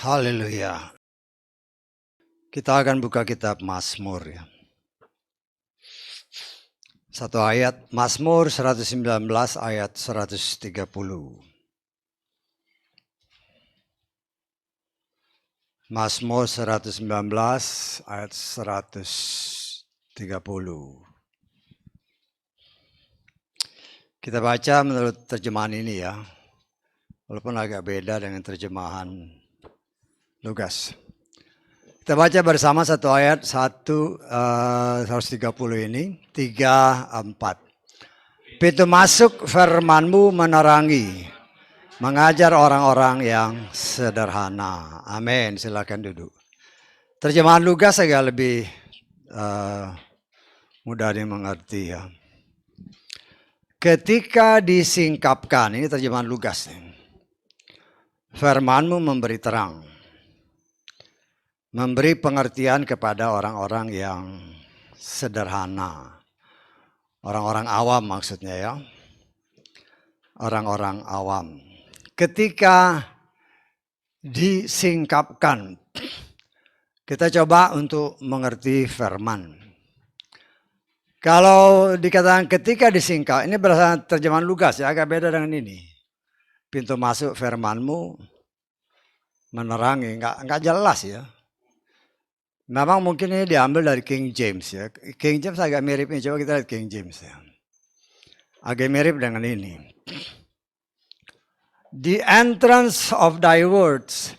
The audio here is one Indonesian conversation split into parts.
Haleluya. Kita akan buka kitab Mazmur ya. Satu ayat, Mazmur 119 ayat 130. Mazmur 119 ayat 130. Kita baca menurut terjemahan ini ya. Walaupun agak beda dengan terjemahan Lukas. Kita baca bersama satu ayat 130 ini 3-4. Pintu masuk firman-Mu menerangi, mengajar orang-orang yang sederhana. Amin. Silakan duduk. Terjemahan Lukas agak lebih mudah dimengerti ya. Ketika disingkapkan, ini terjemahan Lukas. Firman-Mu memberi terang, memberi pengertian kepada orang-orang yang sederhana. Orang-orang awam maksudnya ya. Orang-orang awam. Ketika disingkapkan, kita coba untuk mengerti firman. Kalau dikatakan ketika disingkap, ini berdasarkan terjemahan Lukas ya, agak beda dengan ini. Pintu masuk firman-Mu menerangi, enggak jelas ya. Memang mungkin ini diambil dari King James ya. King James agak mirip ini, coba kita lihat King James ya. Agak mirip dengan ini. The entrance of thy words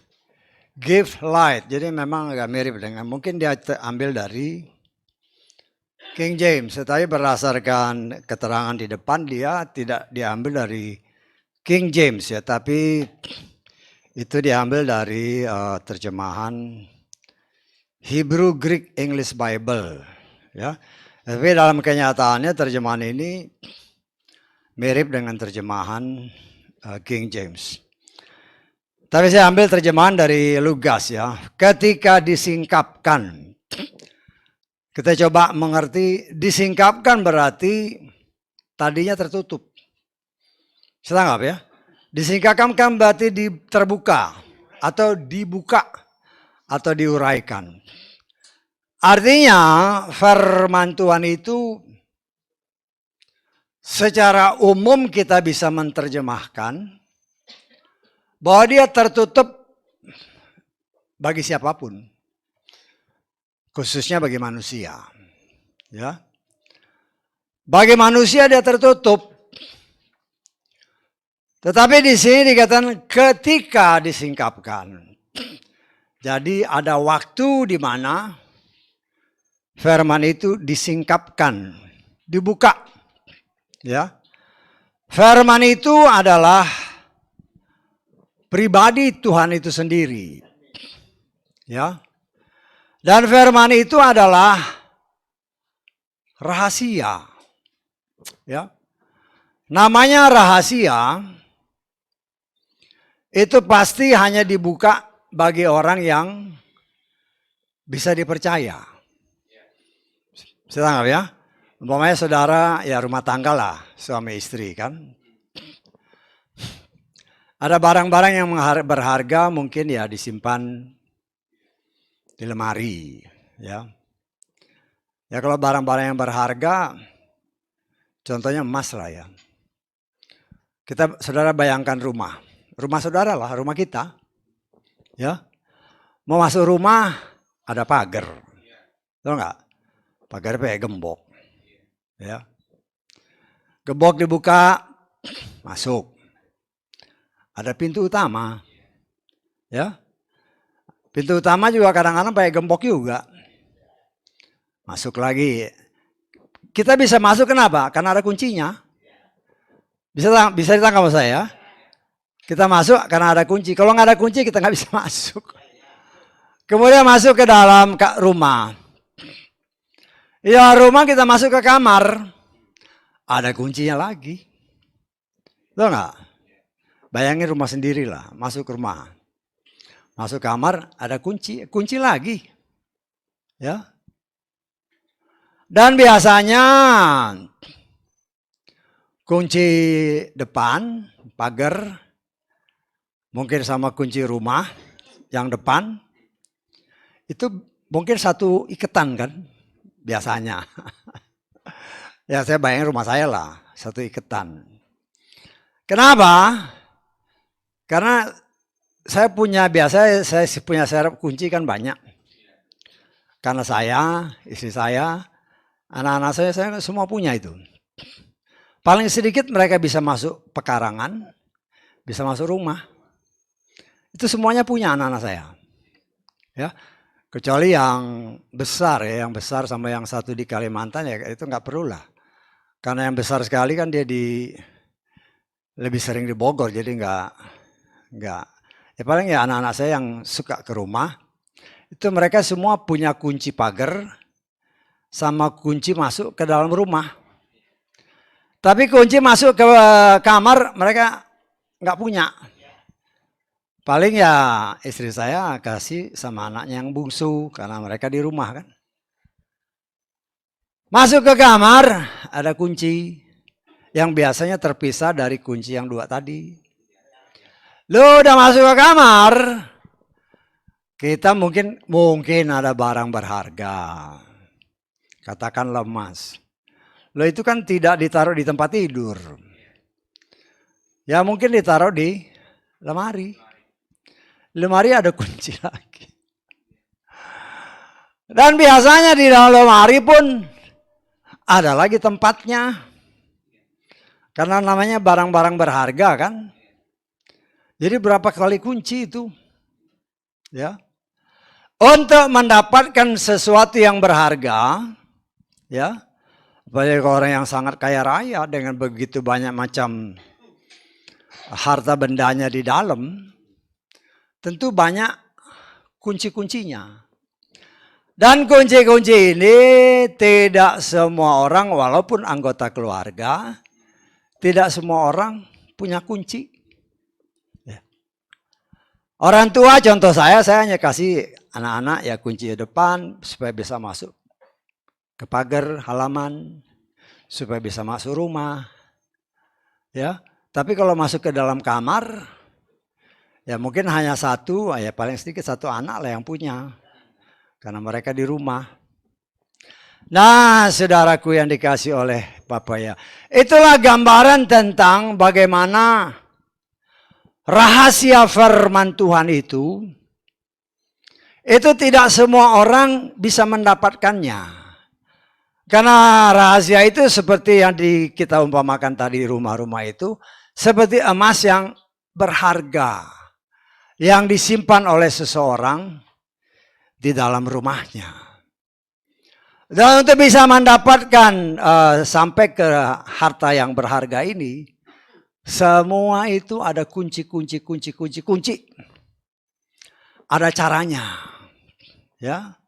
give light. Jadi memang agak mirip dengan, mungkin dia ambil dari King James. Tetapi berdasarkan keterangan di depan dia tidak diambil dari King James ya. Tapi itu diambil dari terjemahan Hebrew Greek English Bible ya. Tapi dalam kenyataannya terjemahan ini mirip dengan terjemahan King James. Tapi saya ambil terjemahan dari Lukas ya. Ketika disingkapkan. Kita coba mengerti disingkapkan berarti tadinya tertutup. Saya tanggap ya. Disingkapkan berarti terbuka atau dibuka atau diuraikan. Artinya firman Tuhan itu secara umum kita bisa menerjemahkan bahwa dia tertutup bagi siapapun. Khususnya bagi manusia. Ya. Bagi manusia dia tertutup. Tetapi di sini dikatakan ketika disingkapkan. Jadi ada waktu di mana firman itu disingkapkan, dibuka. Ya. Firman itu adalah pribadi Tuhan itu sendiri. Ya. Dan firman itu adalah rahasia. Ya. Namanya rahasia itu pasti hanya dibuka bagi orang yang bisa dipercaya. Saya tanggap ya. Umpamanya saudara ya rumah tangga lah, suami istri kan. Ada barang-barang yang berharga mungkin ya disimpan di lemari ya. Ya kalau barang-barang yang berharga contohnya emas lah ya. Saudara bayangkan rumah saudara lah, rumah kita. Ya. Mau masuk rumah ada pagar. Tahu enggak? Pagar pakai gembok. Ya. Gembok dibuka, masuk. Ada pintu utama. Ya. Pintu utama juga kadang-kadang pakai gembok juga. Masuk lagi. Kita bisa masuk kenapa? Karena ada kuncinya. Bisa ditangkap sama saya. Kita masuk karena ada kunci. Kalau nggak ada kunci kita nggak bisa masuk. Kemudian masuk ke dalam rumah. Ya rumah kita masuk ke kamar. Ada kuncinya lagi. Tahu nggak? Bayangin rumah sendiri lah. Masuk ke rumah. Masuk kamar ada kunci. Kunci lagi. Ya. Dan biasanya kunci depan, pagar, mungkin sama kunci rumah yang depan, itu mungkin satu iketan kan biasanya. Ya saya bayangin rumah saya lah, satu iketan. Kenapa? Karena saya punya serep kunci kan banyak. Karena saya, istri saya, anak-anak saya semua punya itu. Paling sedikit mereka bisa masuk pekarangan, bisa masuk rumah. Itu semuanya punya anak-anak saya. Ya, kecuali yang besar ya, yang besar sama yang satu di Kalimantan ya itu nggak perlu lah. Karena yang besar sekali kan dia lebih sering di Bogor, jadi nggak. Ya paling ya anak-anak saya yang suka ke rumah, itu mereka semua punya kunci pagar sama kunci masuk ke dalam rumah. Tapi kunci masuk ke kamar mereka nggak punya. Paling ya istri saya kasih sama anaknya yang bungsu karena mereka di rumah kan. Masuk ke kamar ada kunci yang biasanya terpisah dari kunci yang dua tadi. Lu udah masuk ke kamar, kita mungkin ada barang berharga. Katakan emas. Lo itu kan tidak ditaruh di tempat tidur. Ya mungkin ditaruh di lemari. Lemari ada kunci lagi. Dan biasanya di dalam lemari pun ada lagi tempatnya. Karena namanya barang-barang berharga kan. Jadi berapa kali kunci itu? Ya. Untuk mendapatkan sesuatu yang berharga, ya. Banyak orang yang sangat kaya raya dengan begitu banyak macam harta bendanya di dalam, tentu banyak kunci-kuncinya. Dan kunci-kunci ini tidak semua orang walaupun anggota keluarga, tidak semua orang punya kunci. Orang tua contoh saya hanya kasih anak-anak ya kunci depan supaya bisa masuk ke pagar halaman, supaya bisa masuk rumah. Ya, tapi kalau masuk ke dalam kamar, ya mungkin hanya satu, ya paling sedikit satu anak lah yang punya. Karena mereka di rumah. Nah, saudaraku yang dikasih oleh Bapak ya. Itulah gambaran tentang bagaimana rahasia firman Tuhan itu tidak semua orang bisa mendapatkannya. Karena rahasia itu seperti yang kita umpamakan tadi rumah-rumah itu, seperti emas yang berharga, yang disimpan oleh seseorang di dalam rumahnya. Dan untuk bisa mendapatkan sampai ke harta yang berharga ini, semua itu ada kunci. Ada caranya. Ya.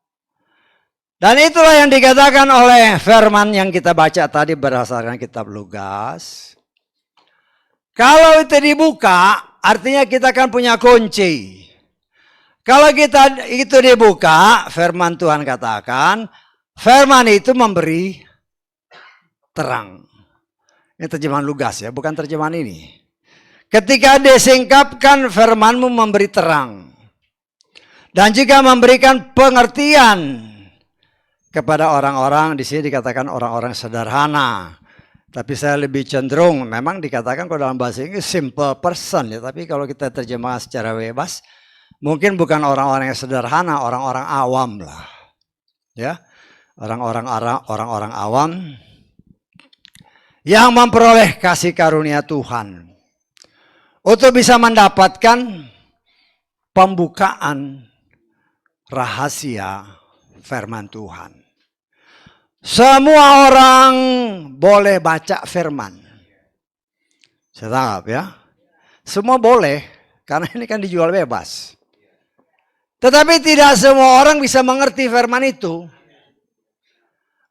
Dan itulah yang dikatakan oleh firman yang kita baca tadi berdasarkan kitab Lukas. Kalau itu dibuka, artinya kita akan punya kunci. Kalau kita itu dibuka, firman Tuhan katakan, firman itu memberi terang. Ini terjemahan Lukas ya, bukan terjemahan ini. Ketika disingkapkan, firmanmu memberi terang. Dan juga memberikan pengertian kepada orang-orang, di sini dikatakan orang-orang sederhana. Tapi saya lebih cenderung, memang dikatakan kalau dalam bahasa Inggris simple person ya. Tapi kalau kita terjemah secara bebas, mungkin bukan orang-orang yang sederhana, orang-orang awam lah. Ya, orang-orang awam yang memperoleh kasih karunia Tuhan untuk bisa mendapatkan pembukaan rahasia firman Tuhan. Semua orang boleh baca firman. Saya tangkap ya. Semua boleh, karena ini kan dijual bebas. Tetapi tidak semua orang bisa mengerti firman itu.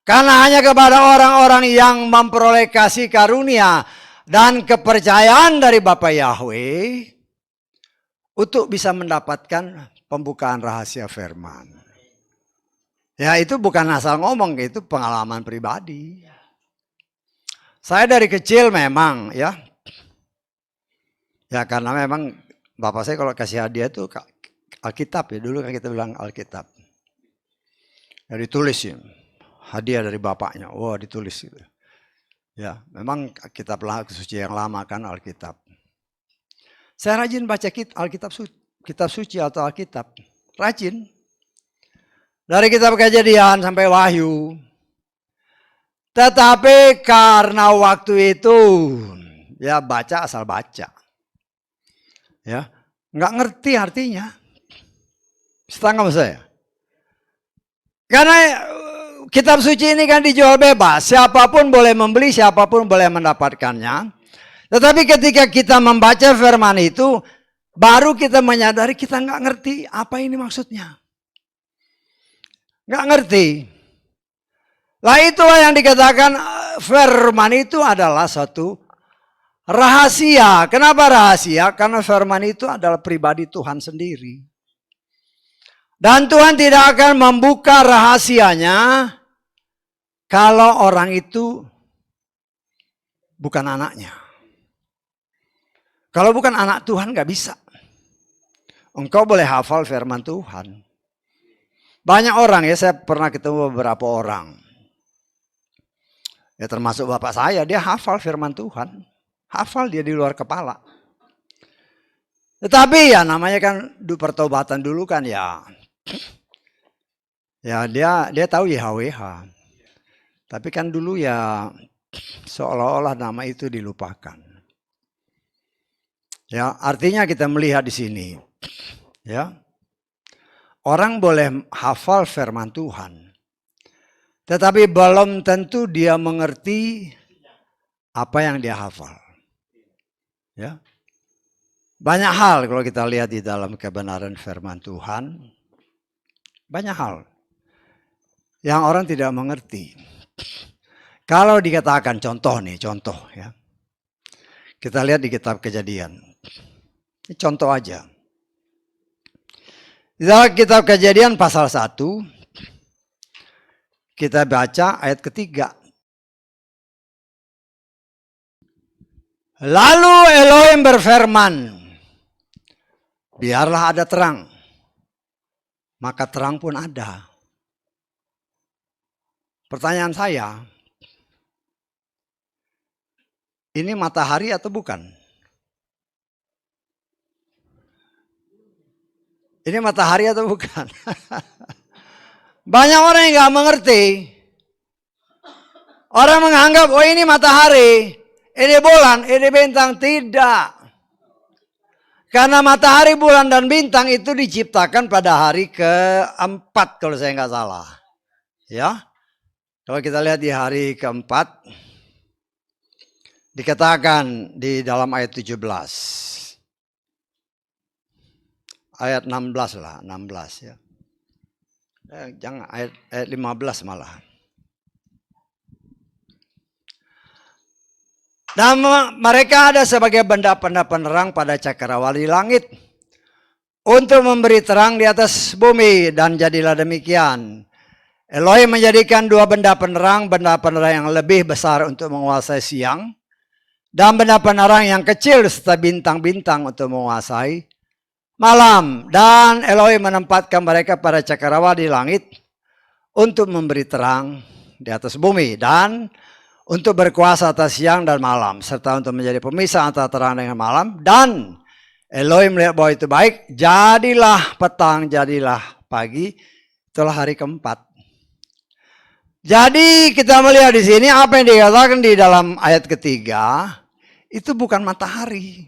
Karena hanya kepada orang-orang yang memperoleh kasih karunia dan kepercayaan dari Bapa Yahweh untuk bisa mendapatkan pembukaan rahasia firman. Ya itu bukan asal ngomong, itu pengalaman pribadi. Saya dari kecil memang ya karena memang bapak saya kalau kasih hadiah itu Alkitab ya, dulu kan kita bilang Alkitab. Ya ditulis ya, hadiah dari bapaknya, wah ditulis gitu. Ya, memang kitab suci yang lama kan Alkitab. Saya rajin baca kitab suci atau Alkitab, rajin. Dari kitab Kejadian sampai Wahyu. Tetapi karena waktu itu ya baca asal baca. Ya, nggak ngerti artinya. Setengah saya. Karena kitab suci ini kan dijual bebas. Siapapun boleh membeli, siapapun boleh mendapatkannya. Tetapi ketika kita membaca firman itu, baru kita menyadari kita nggak ngerti apa ini maksudnya. Nggak ngerti. Lah itulah yang dikatakan firman itu adalah satu rahasia. Kenapa rahasia? Karena firman itu adalah pribadi Tuhan sendiri. Dan Tuhan tidak akan membuka rahasianya kalau orang itu bukan anaknya. Kalau bukan anak Tuhan nggak bisa. Engkau boleh hafal firman Tuhan. Banyak orang ya, saya pernah ketemu beberapa orang. Ya termasuk bapak saya, dia hafal firman Tuhan. Hafal dia di luar kepala. Tetapi ya namanya kan pertobatan dulu kan ya. Ya dia tahu YHWH. Tapi kan dulu ya seolah-olah nama itu dilupakan. Ya, artinya kita melihat di sini. Ya. Orang boleh hafal firman Tuhan. Tetapi belum tentu dia mengerti apa yang dia hafal. Ya. Banyak hal kalau kita lihat di dalam kebenaran firman Tuhan. Banyak hal yang orang tidak mengerti. Kalau dikatakan contoh ya. Kita lihat di kitab Kejadian. Ini contoh aja. Di dalam kitab Kejadian pasal 1, kita baca ayat ketiga. Lalu Elohim berfirman, biarlah ada terang. Maka terang pun ada. Pertanyaan saya, ini matahari atau bukan? Ini matahari atau bukan? Banyak orang yang nggak mengerti. Orang menganggap, oh ini matahari, ini bulan, ini bintang. Tidak. Karena matahari, bulan, dan bintang itu diciptakan pada hari keempat kalau saya nggak salah. Ya, kalau kita lihat di hari keempat, dikatakan di dalam ayat 17. Ayat 16 lah, 16 ya. Jangan ayat 15 malah. Dan mereka ada sebagai benda-benda penerang pada cakrawala langit untuk memberi terang di atas bumi, dan jadilah demikian. Elohim menjadikan dua benda penerang yang lebih besar untuk menguasai siang, dan benda penerang yang kecil serta bintang-bintang untuk menguasai malam. Dan Elohim menempatkan mereka pada cakrawala di langit untuk memberi terang di atas bumi, dan untuk berkuasa atas siang dan malam, serta untuk menjadi pemisah antara terang dengan malam. Dan Elohim melihat bahwa itu baik. Jadilah petang, jadilah pagi. Itulah hari keempat. Jadi kita melihat di sini apa yang dikatakan di dalam ayat ketiga, itu bukan matahari,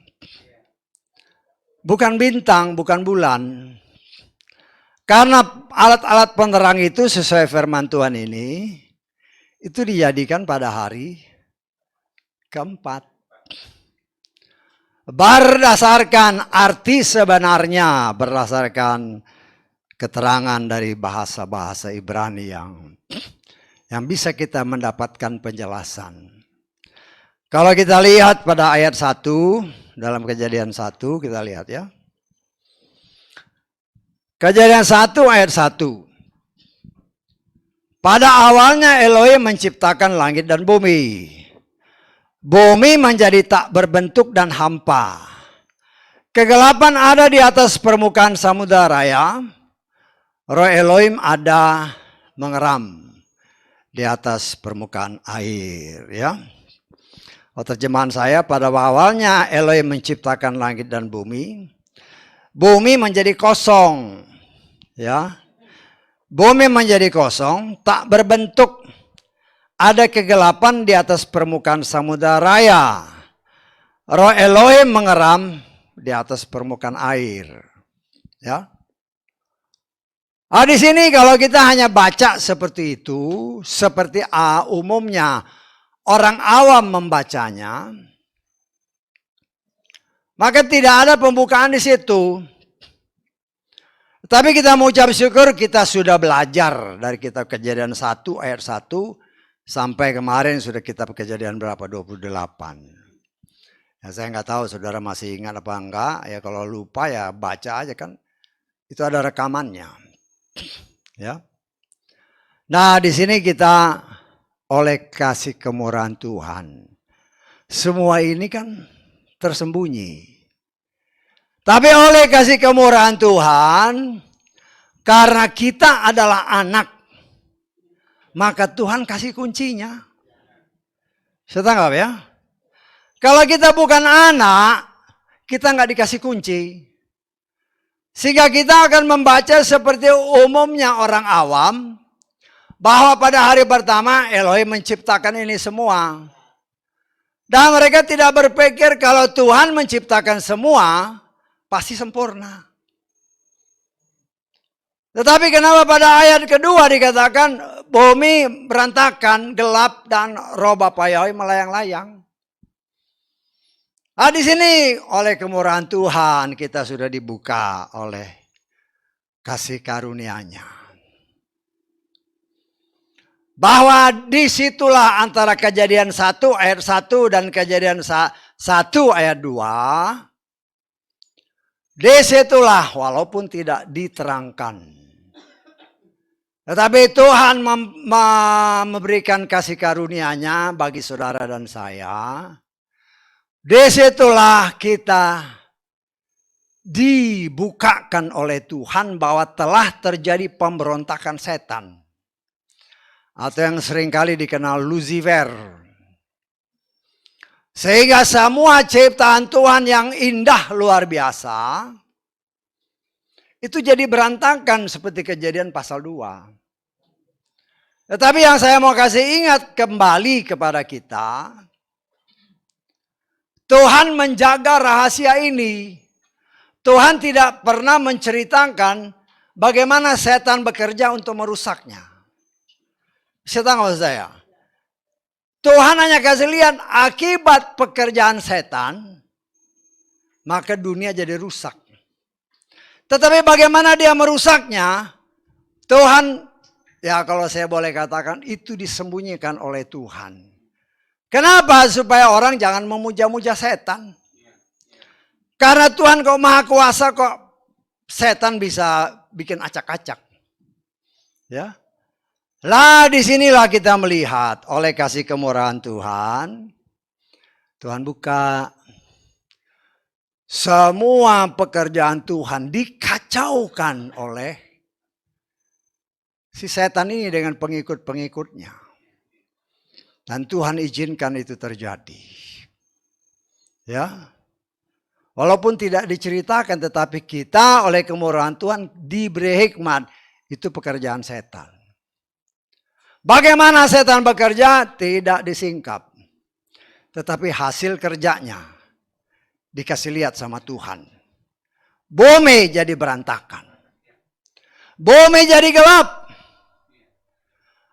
bukan bintang, bukan bulan. Karena alat-alat penerang itu sesuai firman Tuhan ini, itu dijadikan pada hari keempat. Berdasarkan arti sebenarnya, berdasarkan keterangan dari bahasa-bahasa Ibrani yang bisa kita mendapatkan penjelasan. Kalau kita lihat pada ayat 1, dalam Kejadian 1, kita lihat ya. Kejadian 1 ayat 1. Pada awalnya Elohim menciptakan langit dan bumi. Bumi menjadi tak berbentuk dan hampa. Kegelapan ada di atas permukaan samudera raya. Roh Elohim ada mengeram di atas permukaan air. Ya. Terjemahan saya, pada awalnya Elohim menciptakan langit dan bumi. Bumi menjadi kosong. Ya. Bumi menjadi kosong, tak berbentuk. Ada kegelapan di atas permukaan samudera raya. Roh Elohim mengeram di atas permukaan air. Ya. Di sini kalau kita hanya baca seperti itu, seperti umumnya orang awam membacanya, maka tidak ada pembukaan di situ. Tapi kita mengucap syukur kita sudah belajar dari kitab Kejadian 1 ayat 1 sampai kemarin sudah kitab Kejadian berapa? 28. Ya, saya nggak tahu saudara masih ingat apa enggak. Ya kalau lupa ya baca aja kan. Itu ada rekamannya. Ya. Nah, di sini kita oleh kasih kemurahan Tuhan. Semua ini kan tersembunyi. Tapi oleh kasih kemurahan Tuhan, karena kita adalah anak, maka Tuhan kasih kuncinya. Setangkap ya? Kalau kita bukan anak, kita nggak dikasih kunci. Sehingga kita akan membaca seperti umumnya orang awam, bahwa pada hari pertama Elohim menciptakan ini semua. Dan mereka tidak berpikir kalau Tuhan menciptakan semua, pasti sempurna. Tetapi kenapa pada ayat kedua dikatakan bumi berantakan, gelap, dan roh Bapa Yahweh melayang-layang. Di sini oleh kemurahan Tuhan kita sudah dibuka oleh kasih karunia-Nya. Bahwa disitulah antara Kejadian 1 ayat 1 dan Kejadian 1 ayat 2. Disitulah walaupun tidak diterangkan. Tetapi Tuhan memberikan kasih karunia-Nya bagi saudara dan saya. Disitulah kita dibukakan oleh Tuhan bahwa telah terjadi pemberontakan setan. Atau yang seringkali dikenal Lucifer. Sehingga semua ciptaan Tuhan yang indah luar biasa, itu jadi berantakan seperti Kejadian pasal 2. Tetapi yang saya mau kasih ingat kembali kepada kita, Tuhan menjaga rahasia ini. Tuhan tidak pernah menceritakan bagaimana setan bekerja untuk merusaknya. Setan maksud saya. Tuhan hanya kasih lihat akibat pekerjaan setan, maka dunia jadi rusak. Tetapi bagaimana dia merusaknya, Tuhan, ya kalau saya boleh katakan, itu disembunyikan oleh Tuhan. Kenapa? Supaya orang jangan memuja-muja setan. Karena Tuhan kok maha kuasa, kok setan bisa bikin acak-acak. Ya. Lah disinilah kita melihat oleh kasih kemurahan Tuhan. Tuhan buka. Semua pekerjaan Tuhan dikacaukan oleh si setan ini dengan pengikut-pengikutnya. Dan Tuhan izinkan itu terjadi. Ya. Walaupun tidak diceritakan, tetapi kita oleh kemurahan Tuhan diberi hikmat. Itu pekerjaan setan. Bagaimana setan bekerja? Tidak disingkap. Tetapi hasil kerjanya dikasih lihat sama Tuhan. Bumi jadi berantakan. Bumi jadi gelap.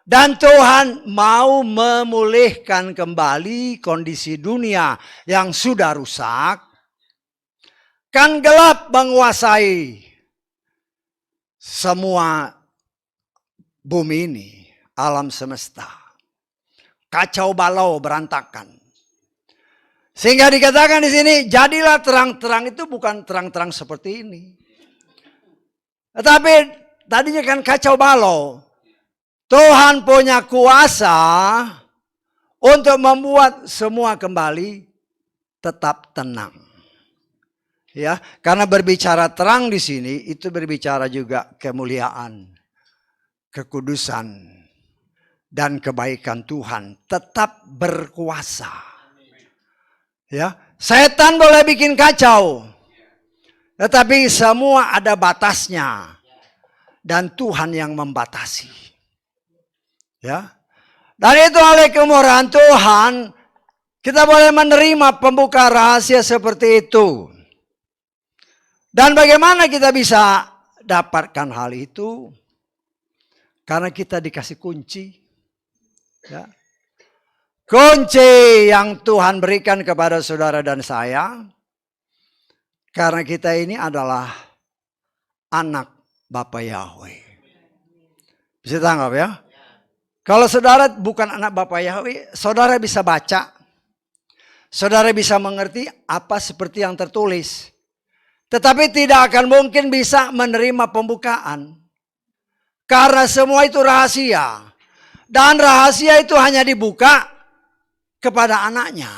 Dan Tuhan mau memulihkan kembali kondisi dunia yang sudah rusak. Kan gelap menguasai semua bumi ini, alam semesta. Kacau balau berantakan. Sehingga dikatakan di sini, jadilah terang-terang itu bukan terang-terang seperti ini. Tetapi tadinya kan kacau balau. Tuhan punya kuasa untuk membuat semua kembali tetap tenang. Ya, karena berbicara terang di sini itu berbicara juga kemuliaan, kekudusan, dan kebaikan Tuhan tetap berkuasa. Ya, setan boleh bikin kacau, tetapi semua ada batasnya dan Tuhan yang membatasi. Ya, dan itu oleh kemurahan Tuhan kita boleh menerima pembuka rahasia seperti itu. Dan bagaimana kita bisa dapatkan hal itu? Karena kita dikasih kunci. Ya. Kunci yang Tuhan berikan kepada saudara dan saya. Karena kita ini adalah anak Bapa Yahweh. Bisa tanggap ya? Kalau saudara bukan anak Bapa Yahweh, saudara bisa baca. Saudara bisa mengerti apa seperti yang tertulis. Tetapi tidak akan mungkin bisa menerima pembukaan. Karena semua itu rahasia. Dan rahasia itu hanya dibuka kepada anaknya.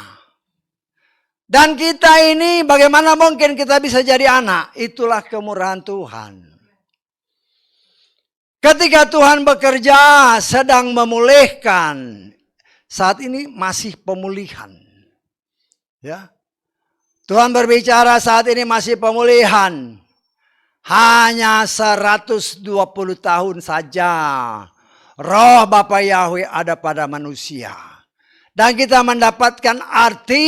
Dan kita ini bagaimana mungkin kita bisa jadi anak? Itulah kemurahan Tuhan. Ketika Tuhan bekerja sedang memulihkan. Saat ini masih pemulihan. Ya. Tuhan berbicara saat ini masih pemulihan. Hanya 120 tahun saja roh Bapa Yahweh ada pada manusia. Dan kita mendapatkan arti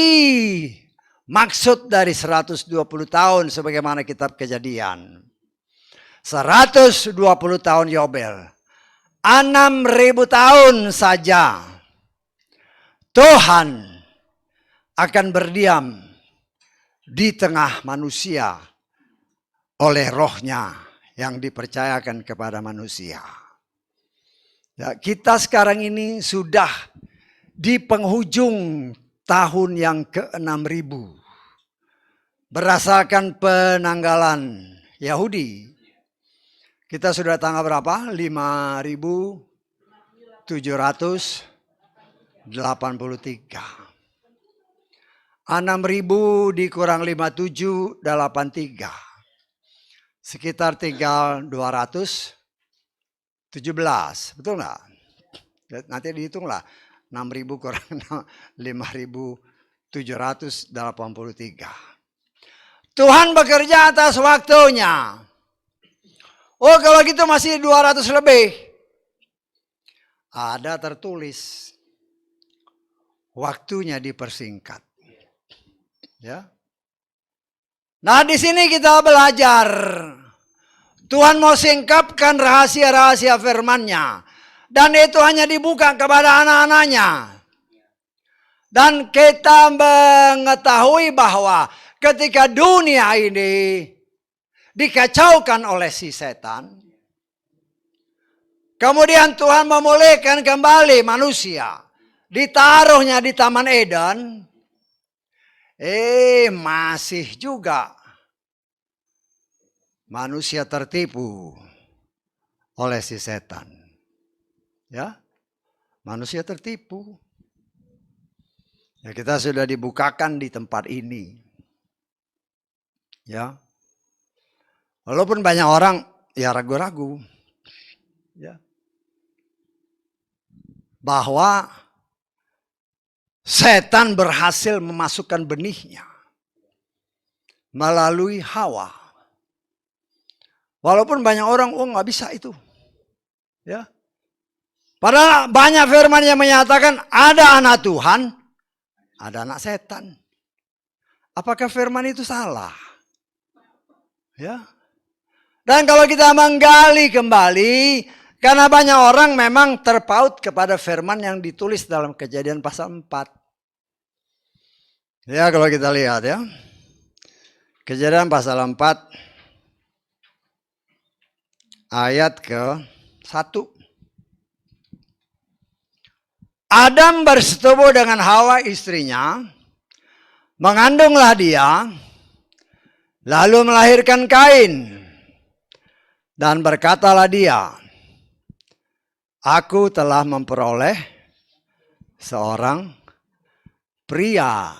maksud dari 120 tahun sebagaimana kitab Kejadian. 120 tahun Yobel. 6.000 tahun saja Tuhan akan berdiam di tengah manusia oleh rohnya yang dipercayakan kepada manusia. Ya, kita sekarang ini sudah di penghujung tahun yang ke-6.000. Berdasarkan penanggalan Yahudi. Kita sudah tanggal berapa? 5.783. 6.000 dikurang 57, 83. Sekitar tinggal 217. Betul nggak? Nanti dihitunglah. 6.000 kurang 5.783. Tuhan bekerja atas waktunya. Oh kalau gitu masih 200 lebih. Ada tertulis. Waktunya dipersingkat. Ya. Nah di sini kita belajar. Tuhan mau singkapkan rahasia-rahasia firman-Nya. Dan itu hanya dibuka kepada anak-anaknya. Dan kita mengetahui bahwa ketika dunia ini dikacaukan oleh si setan. Kemudian Tuhan memulihkan kembali manusia. Ditaruhnya di Taman Eden. Masih juga manusia tertipu oleh si setan. Ya, manusia tertipu. Ya, kita sudah dibukakan di tempat ini. Ya, walaupun banyak orang ya ragu-ragu. Ya, bahwa setan berhasil memasukkan benihnya melalui Hawa. Walaupun banyak orang, nggak bisa itu. Ya. Padahal banyak firman yang menyatakan ada anak Tuhan, ada anak setan. Apakah firman itu salah? Ya. Dan kalau kita menggali kembali, karena banyak orang memang terpaut kepada firman yang ditulis dalam Kejadian pasal 4. Ya kalau kita lihat ya. Kejadian pasal 4 ayat ke-1. Adam bersetubuh dengan Hawa istrinya. Mengandunglah dia. Lalu melahirkan Kain. Dan berkatalah dia, aku telah memperoleh seorang pria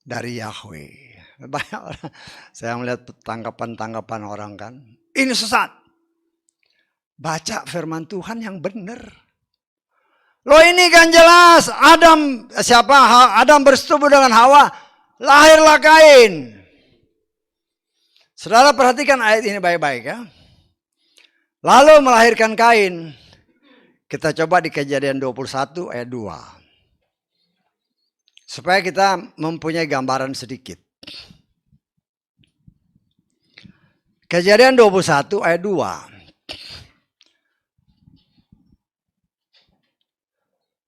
dari Yahweh. Banyak orang, saya melihat tanggapan-tanggapan orang kan, ini sesat. Baca firman Tuhan yang benar. Loh ini kan jelas Adam bersetubuh dengan Hawa, lahirlah Kain. Saudara perhatikan ayat ini baik-baik ya. Lalu melahirkan Kain. Kita coba di Kejadian 21 ayat 2. Supaya kita mempunyai gambaran sedikit. Kejadian 21 ayat 2.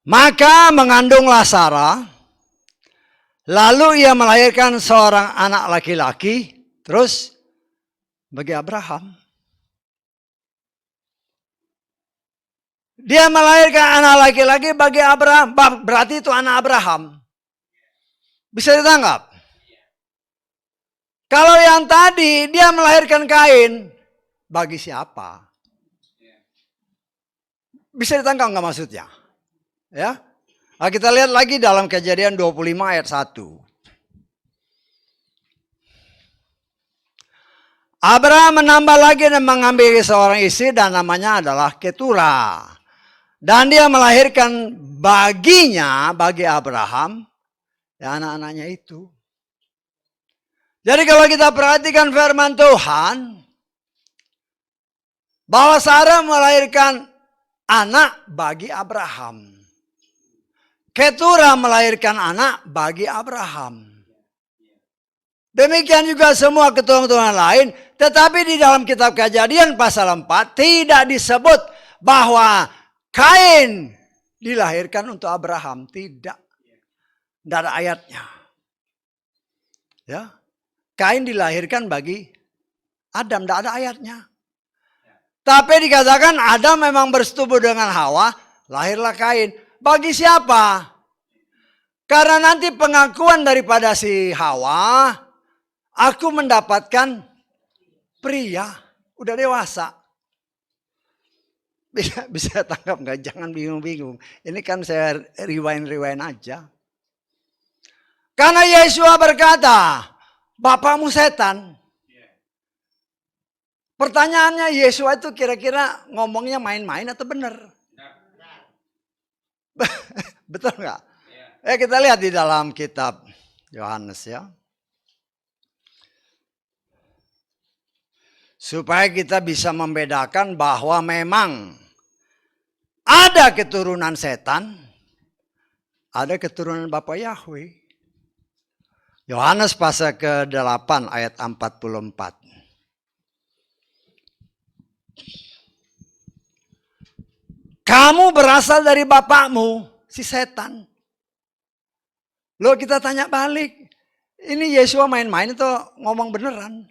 Maka mengandunglah Sarah, lalu ia melahirkan seorang anak laki-laki, terus bagi Abraham. Dia melahirkan anak laki-laki bagi Abraham, berarti itu anak Abraham. Bisa ditangkap? Kalau yang tadi dia melahirkan Kain, bagi siapa? Bisa ditangkap nggak maksudnya? Ya, nah, kita lihat lagi dalam Kejadian 25 ayat 1. Abraham menambah lagi dan mengambil seorang istri dan namanya adalah Ketura. Dan dia melahirkan baginya, bagi Abraham, ya anak-anaknya itu. Jadi kalau kita perhatikan firman Tuhan, bahwa Sarah melahirkan anak bagi Abraham. Ketura melahirkan anak bagi Abraham. Demikian juga semua keturunan lain. Tetapi di dalam kitab Kejadian pasal 4 tidak disebut bahwa Kain dilahirkan untuk Abraham. Tidak. Tidak ada ayatnya. Ya. Kain dilahirkan bagi Adam. Tidak ada ayatnya. Tapi dikatakan Adam memang bersetubuh dengan Hawa. Lahirlah Kain. Bagi siapa? Karena nanti pengakuan daripada si Hawa, aku mendapatkan pria, udah dewasa. Bisa tangkap nggak? Jangan bingung-bingung. Ini kan saya rewind aja. Karena Yesua berkata, bapakmu setan. Pertanyaannya, Yesua itu kira-kira ngomongnya main-main atau benar? Betul nggak? Kita lihat di dalam kitab Yohanes ya. Supaya kita bisa membedakan bahwa memang ada keturunan setan, ada keturunan Bapa Yahweh. Yohanes pasal ke-8 ayat 44. Kamu berasal dari bapakmu, si setan. Loh kita tanya balik, ini Yesua main-main atau ngomong beneran?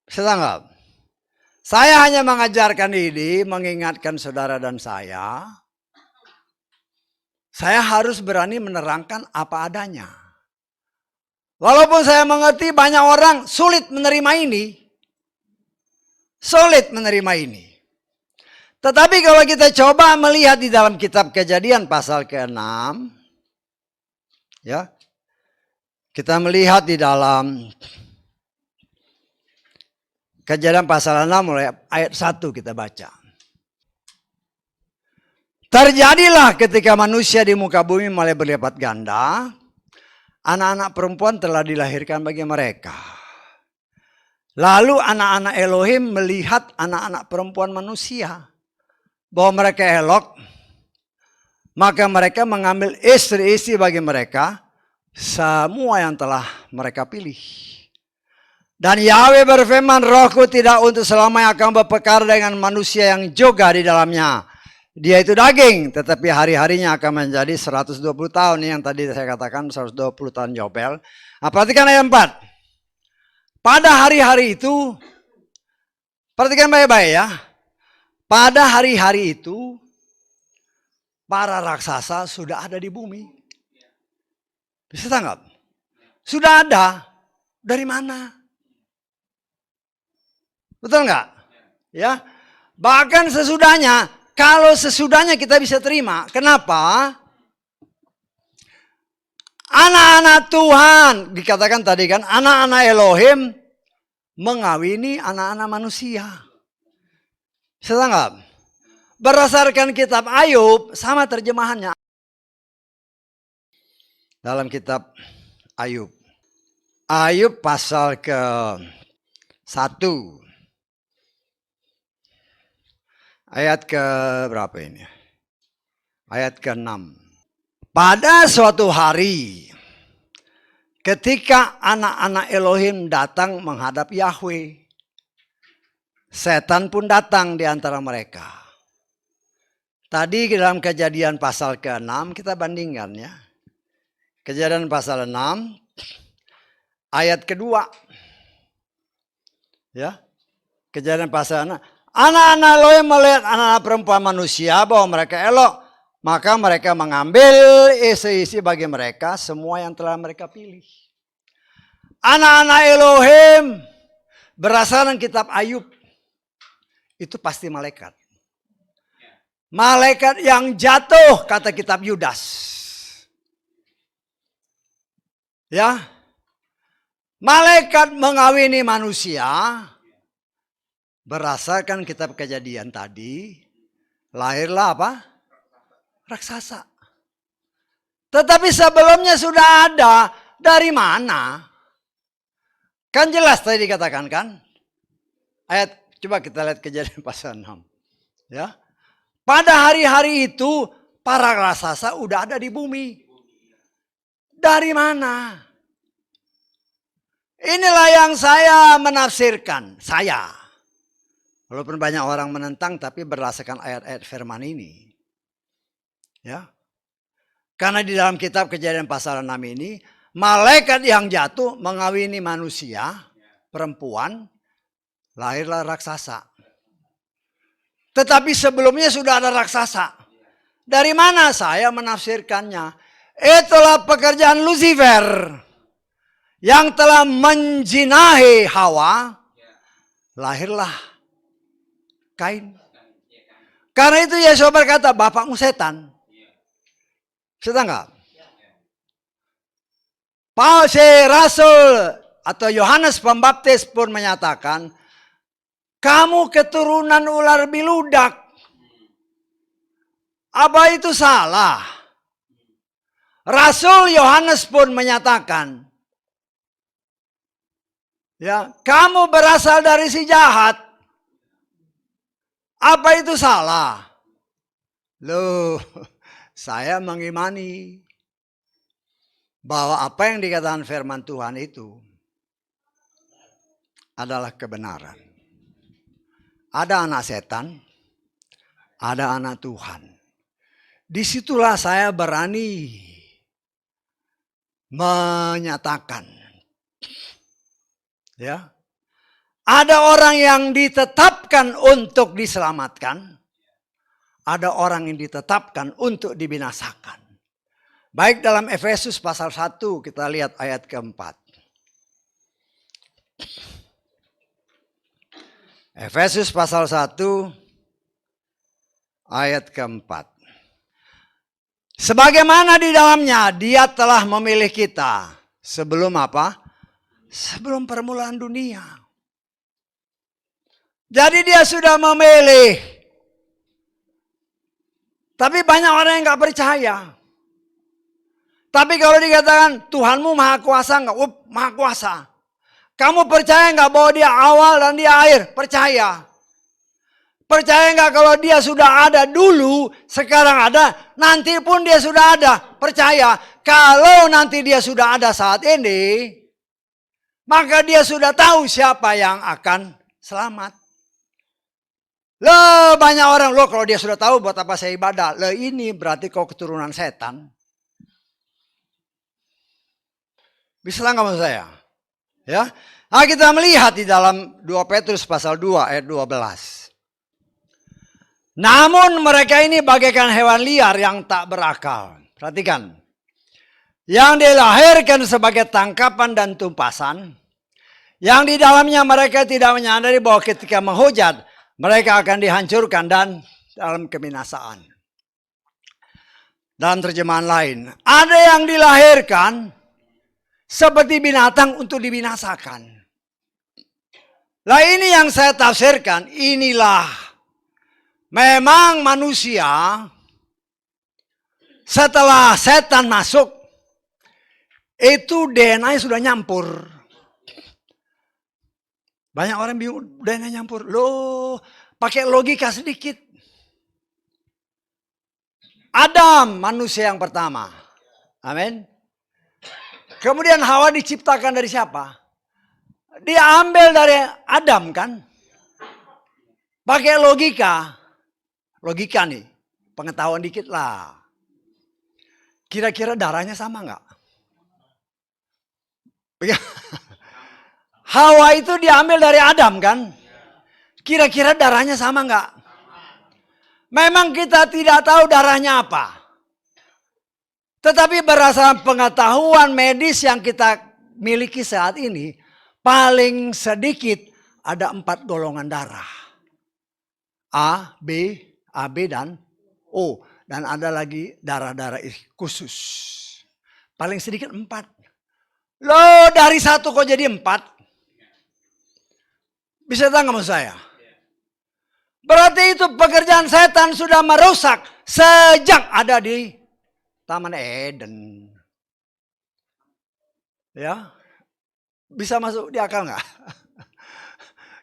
Bisa tanggap? Saya hanya mengajarkan ini, mengingatkan saudara dan saya harus berani menerangkan apa adanya. Walaupun saya mengerti banyak orang sulit menerima ini. Sulit menerima ini. Tetapi kalau kita coba melihat di dalam kitab Kejadian pasal ke-6. Ya. Kita melihat di dalam Kejadian pasal 6 mulai ayat 1 kita baca. Terjadilah ketika manusia di muka bumi mulai berlipat ganda, anak-anak perempuan telah dilahirkan bagi mereka. Lalu anak-anak Elohim melihat anak-anak perempuan manusia, bahwa mereka elok, maka mereka mengambil istri-istri bagi mereka, semua yang telah mereka pilih. Dan Yahweh berfirman, rohku tidak untuk selamanya akan berpekar dengan manusia yang juga di dalamnya. Dia itu daging, tetapi hari-harinya akan menjadi 120 tahun. Ini yang tadi saya katakan 120 tahun Yobel. Nah, perhatikan ayat 4. Pada hari-hari itu, perhatikan baik-baik ya. Pada hari-hari itu, para raksasa sudah ada di bumi. Bisa tanggap? Sudah ada. Dari mana? Betul nggak? Ya. Bahkan sesudahnya Kalau sesudahnya kita bisa terima. Kenapa? Anak-anak Tuhan, dikatakan tadi kan, anak-anak Elohim mengawini anak-anak manusia. Sedangkan berdasarkan kitab Ayub, sama terjemahannya. Dalam kitab Ayub. Ayub pasal ke-1. Ayat ke berapa ini? Ayat ke-6. Pada suatu hari, ketika anak-anak Elohim datang menghadap Yahweh, setan pun datang di antara mereka. Tadi dalam Kejadian pasal ke-6 kita bandingkan ya. Kejadian pasal 6 ayat kedua. Ya. Kejadian pasal 6. Anak-anak Elohim melihat anak-anak perempuan manusia bahwa mereka elok. Maka mereka mengambil isi-isi bagi mereka semua yang telah mereka pilih. Anak-anak Elohim berdasarkan kitab Ayub. Itu pasti malaikat. Malaikat yang jatuh kata kitab Yudas. Ya. Malaikat mengawini manusia. Berdasarkan kitab Kejadian tadi. Lahirlah apa? Raksasa. Tetapi sebelumnya sudah ada. Dari mana? Kan jelas tadi dikatakan kan? Ayat, coba kita lihat Kejadian pasal 6. Ya. Pada hari-hari itu para raksasa udah ada di bumi. Dari mana? Inilah yang saya menafsirkan. Saya. Walaupun banyak orang menentang tapi berdasarkan ayat-ayat firman ini. Ya. Karena di dalam kitab Kejadian pasal 6 ini, malaikat yang jatuh mengawini manusia, perempuan, lahirlah raksasa. Tetapi sebelumnya sudah ada raksasa. Dari mana saya menafsirkannya? Itulah pekerjaan Lucifer yang telah menjinahi Hawa, lahirlah Kain. Karena itu Yesus berkata, bapakmu setan. Setan enggak? Paulus Rasul atau Yohanes Pembaptis pun menyatakan, kamu keturunan ular biludak. Apa itu salah? Rasul Yohanes pun menyatakan, ya, kamu berasal dari si jahat. Apa itu salah? Loh, saya mengimani bahwa apa yang dikatakan firman Tuhan itu adalah kebenaran. Ada anak setan, ada anak Tuhan. Disitulah saya berani menyatakan, ya, ada orang yang ditetapkan untuk diselamatkan, ada orang yang ditetapkan untuk dibinasakan. Baik dalam Efesus pasal 1 kita lihat ayat keempat. Efesus pasal 1 ayat keempat. Sebagaimana di dalamnya dia telah memilih kita. Sebelum apa? Sebelum permulaan dunia. Jadi dia sudah memilih. Tapi banyak orang yang gak percaya. Tapi kalau dikatakan Tuhanmu maha kuasa enggak? Maha kuasa. Kamu percaya enggak bahwa dia awal dan dia akhir? Percaya. Percaya enggak kalau dia sudah ada dulu, sekarang ada, nanti pun dia sudah ada? Percaya. Kalau nanti dia sudah ada saat ini, maka dia sudah tahu siapa yang akan selamat. Loh, banyak orang, loh kalau dia sudah tahu buat apa saya ibadah? Loh ini berarti kau keturunan setan. Bisa nggak maksud saya? Ya. Nah, kita melihat di dalam 2 Petrus pasal 2 ayat 12. Namun mereka ini bagaikan hewan liar yang tak berakal. Perhatikan. Yang dilahirkan sebagai tangkapan dan tumpasan. Yang di dalamnya mereka tidak menyadari bahwa ketika menghujat, mereka akan dihancurkan dan dalam kebinasaan. Dalam terjemahan lain, ada yang dilahirkan seperti binatang untuk dibinasakan. Lah ini yang saya tafsirkan, inilah memang manusia setelah setan masuk, itu DNA sudah nyampur. Banyak orang bingung, DNA nyampur. Loh, pakai logika sedikit. Adam manusia yang pertama. Amin. Kemudian Hawa diciptakan dari siapa? Dia ambil dari Adam kan? Pakai logika. Logika nih. Pengetahuan dikit lah. Kira-kira darahnya sama nggak? Hawa itu diambil dari Adam kan? Kira-kira darahnya sama nggak? Memang kita tidak tahu darahnya apa. Tetapi berdasarkan pengetahuan medis yang kita miliki saat ini, paling sedikit ada 4 golongan darah. A, B dan O. Dan ada lagi darah-darah khusus. Paling sedikit 4. Loh, dari 1 kok jadi 4? Bisa tahu nggak maksud saya? Berarti itu pekerjaan setan sudah merusak sejak ada di Taman Eden. Ya, bisa masuk di akal nggak?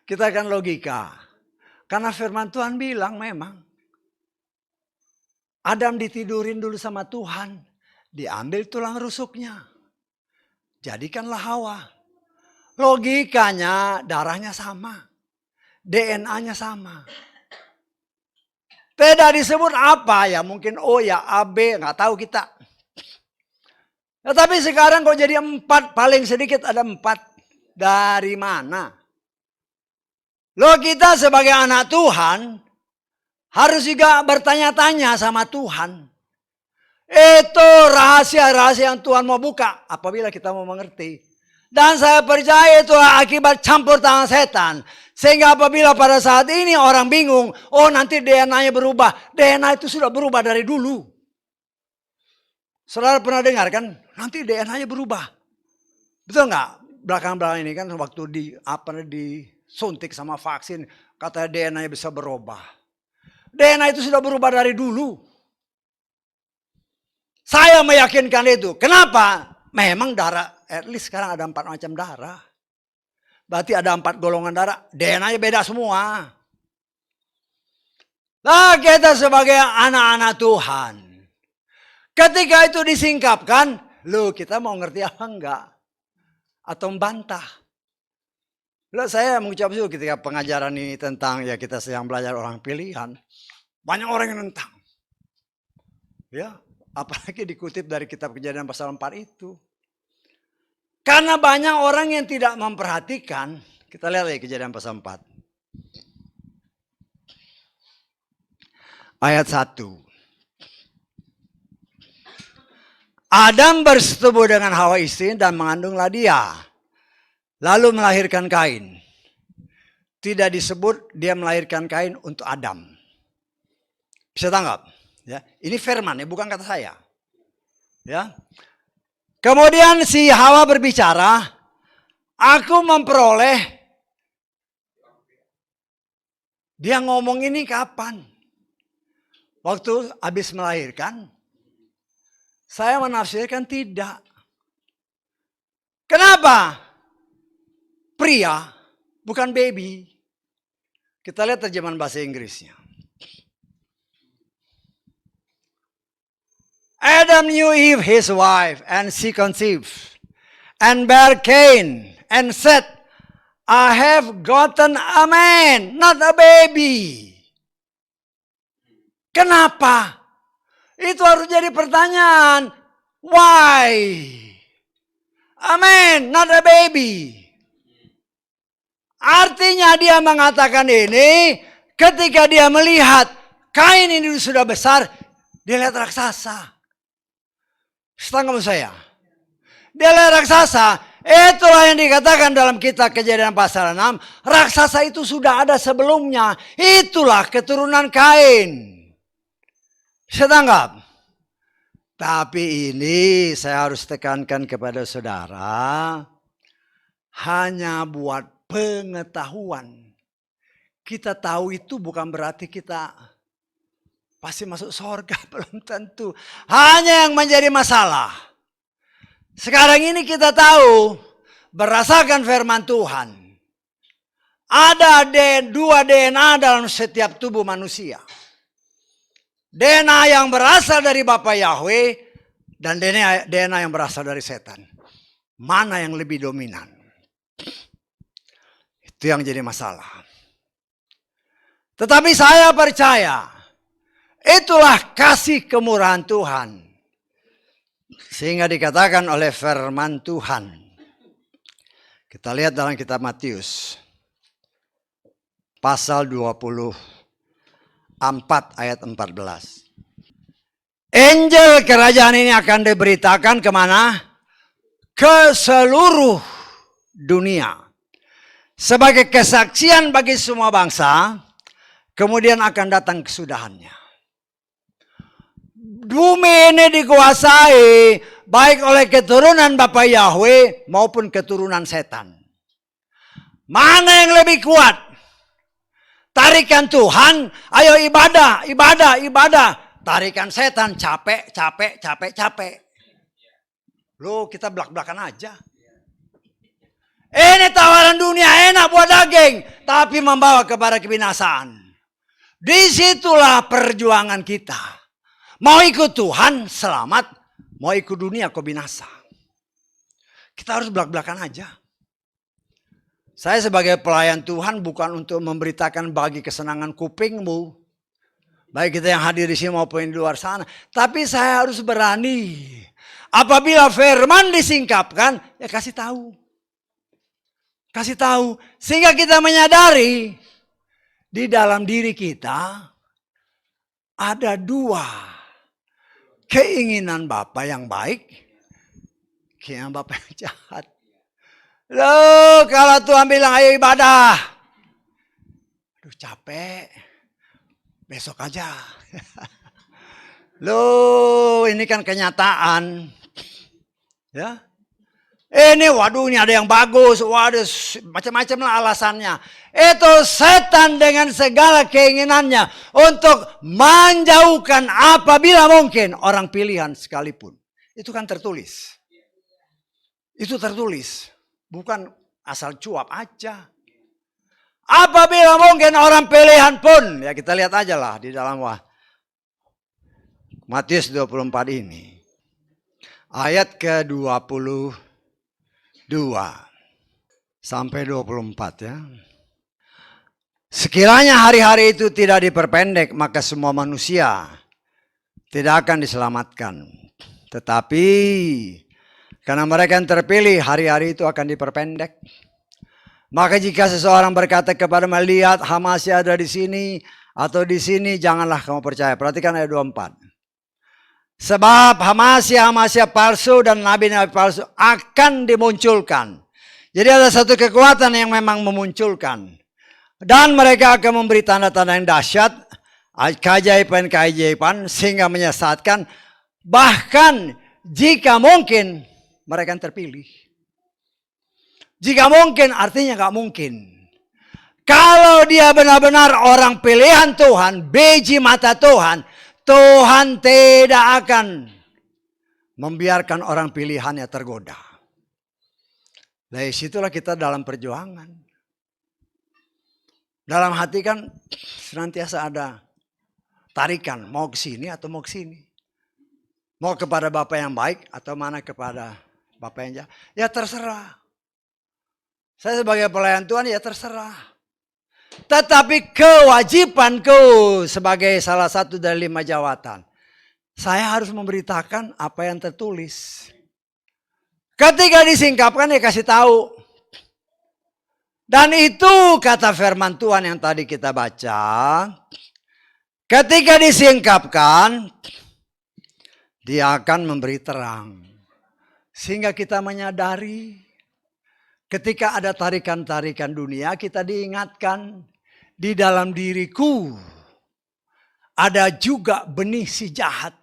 Kita akan logika. Karena firman Tuhan bilang memang Adam ditidurin dulu sama Tuhan, diambil tulang rusuknya, jadikanlah Hawa. Logikanya darahnya sama, DNA-nya sama. Tidak disebut apa ya, mungkin O ya AB, nggak tahu kita. Ya, tapi sekarang kok jadi 4, paling sedikit ada 4. Dari mana? Loh, kita sebagai anak Tuhan harus juga bertanya-tanya sama Tuhan. Itu rahasia-rahasia yang Tuhan mau buka apabila kita mau mengerti. Dan saya percaya itu akibat campur tangan setan. Sehingga apabila pada saat ini orang bingung, oh nanti DNA-nya berubah. DNA itu sudah berubah dari dulu. Saudara pernah dengar kan? Nanti DNA-nya berubah. Betul nggak? Belakang-belakang ini kan waktu disuntik sama vaksin, katanya DNA-nya bisa berubah. DNA itu sudah berubah dari dulu. Saya meyakinkan itu. Kenapa? Memang darah, at least sekarang ada 4 macam darah. Berarti ada 4 golongan darah, DNA-nya beda semua. Nah, kita sebagai anak-anak Tuhan, ketika itu disingkapkan, loh kita mau ngerti apa enggak? Atau membantah? Loh, saya mengucap itu ketika pengajaran ini tentang ya kita sedang belajar orang pilihan, banyak orang yang nentang. Ya, apalagi dikutip dari kitab Kejadian pasal 4 itu. Karena banyak orang yang tidak memperhatikan, kita lihat lagi Kejadian pasal 4. Ayat 1. Adam bersetubuh dengan Hawa istri dan mengandunglah dia. Lalu melahirkan Kain. Tidak disebut dia melahirkan Kain untuk Adam. Bisa tanggap? Ya, ini firman ya, bukan kata saya. Ya. Kemudian si Hawa berbicara, aku memperoleh. Dia ngomong ini kapan? Waktu habis melahirkan? Saya menafsirkan tidak. Kenapa? Pria, bukan baby. Kita lihat terjemahan bahasa Inggrisnya. Adam knew Eve his wife, and she conceived, and bare Cain, and said, I have gotten a man, not a baby. Kenapa? Itu harus jadi pertanyaan. Why? A man, not a baby. Artinya dia mengatakan ini ketika dia melihat Kain ini sudah besar, dia lihat raksasa. Setengah saya. Dia lihat raksasa, Itulah yang dikatakan dalam kitab Kejadian pasal 6. Raksasa itu sudah ada sebelumnya. Itulah keturunan Kain. Setanggap. Tapi ini saya harus tekankan kepada saudara. Hanya buat pengetahuan. Kita tahu itu bukan berarti kita pasti masuk surga. Belum tentu. Hanya yang menjadi masalah. Sekarang ini kita tahu. Berdasarkan firman Tuhan. Ada dua DNA dalam setiap tubuh manusia. DNA yang berasal dari Bapa Yahweh dan DNA yang berasal dari setan. Mana yang lebih dominan? Itu yang jadi masalah. Tetapi saya percaya itulah kasih kemurahan Tuhan. Sehingga dikatakan oleh firman Tuhan. Kita lihat dalam kitab Matius. Pasal 4 ayat 14. Angel kerajaan ini akan diberitakan kemana? Ke seluruh dunia. Sebagai kesaksian bagi semua bangsa. Kemudian akan datang kesudahannya. Bumi ini dikuasai baik oleh keturunan Bapa Yahweh maupun keturunan setan. Mana yang lebih kuat? Tarikan Tuhan, ayo ibadah, ibadah, ibadah. Tarikan setan, capek, capek, capek, capek. Loh, kita belak-belakan aja. Ini tawaran dunia enak buat daging, tapi membawa kepada kebinasaan. Disitulah perjuangan kita. Mau ikut Tuhan, selamat. Mau ikut dunia, kau binasa. Kita harus belak-belakan aja. Saya sebagai pelayan Tuhan bukan untuk memberitakan bagi kesenangan kupingmu. Baik kita yang hadir di sini maupun di luar sana. Tapi saya harus berani. Apabila firman disingkapkan, ya kasih tahu. Kasih tahu. Sehingga kita menyadari. Di dalam diri kita. Ada dua. Keinginan Bapa yang baik. Keinginan Bapa yang jahat. Loh, kalau Tuhan bilang ayo ibadah. Aduh capek. Besok aja. Loh, ini kan kenyataan. Ya. Ini waduh ini ada yang bagus. Waduh macam-macam lah alasannya. Itu setan dengan segala keinginannya. Untuk menjauhkan apabila mungkin orang pilihan sekalipun. Itu kan tertulis. Itu tertulis. Bukan asal cuap aja. Apabila mungkin orang pilihan pun. Ya kita lihat aja lah di dalam Matius 24 ini. Ayat ke-22. Sampai 24 ya. Sekiranya hari-hari itu tidak diperpendek. Maka semua manusia tidak akan diselamatkan. Tetapi karena mereka yang terpilih, hari-hari itu akan diperpendek. Maka jika seseorang berkata kepada melihat Hamasya ada di sini atau di sini, janganlah kamu percaya. Perhatikan ayat 24. Sebab Hamasya palsu dan nabi-nabi palsu akan dimunculkan. Jadi ada satu kekuatan yang memang memunculkan. Dan mereka akan memberi tanda-tanda yang dahsyat, keajaiban-keajaiban sehingga menyesatkan. Bahkan jika mungkin mereka yang terpilih. Jika mungkin artinya gak mungkin. Kalau dia benar-benar orang pilihan Tuhan, biji mata Tuhan, Tuhan tidak akan membiarkan orang pilihannya tergoda. Dari situlah kita dalam perjuangan. Dalam hati kan senantiasa ada tarikan, mau ke sini atau mau ke sini. Mau kepada Bapak yang baik atau mana kepada Bapak yang jahat. Ya terserah. Saya sebagai pelayan Tuhan ya terserah. Tetapi kewajibanku sebagai salah satu dari 5 jawatan. Saya harus memberitakan apa yang tertulis. Ketika disingkapkan ya kasih tahu. Dan itu kata firman Tuhan yang tadi kita baca. Ketika disingkapkan, dia akan memberi terang. Sehingga kita menyadari ketika ada tarikan-tarikan dunia, kita diingatkan di dalam diriku ada juga benih si jahat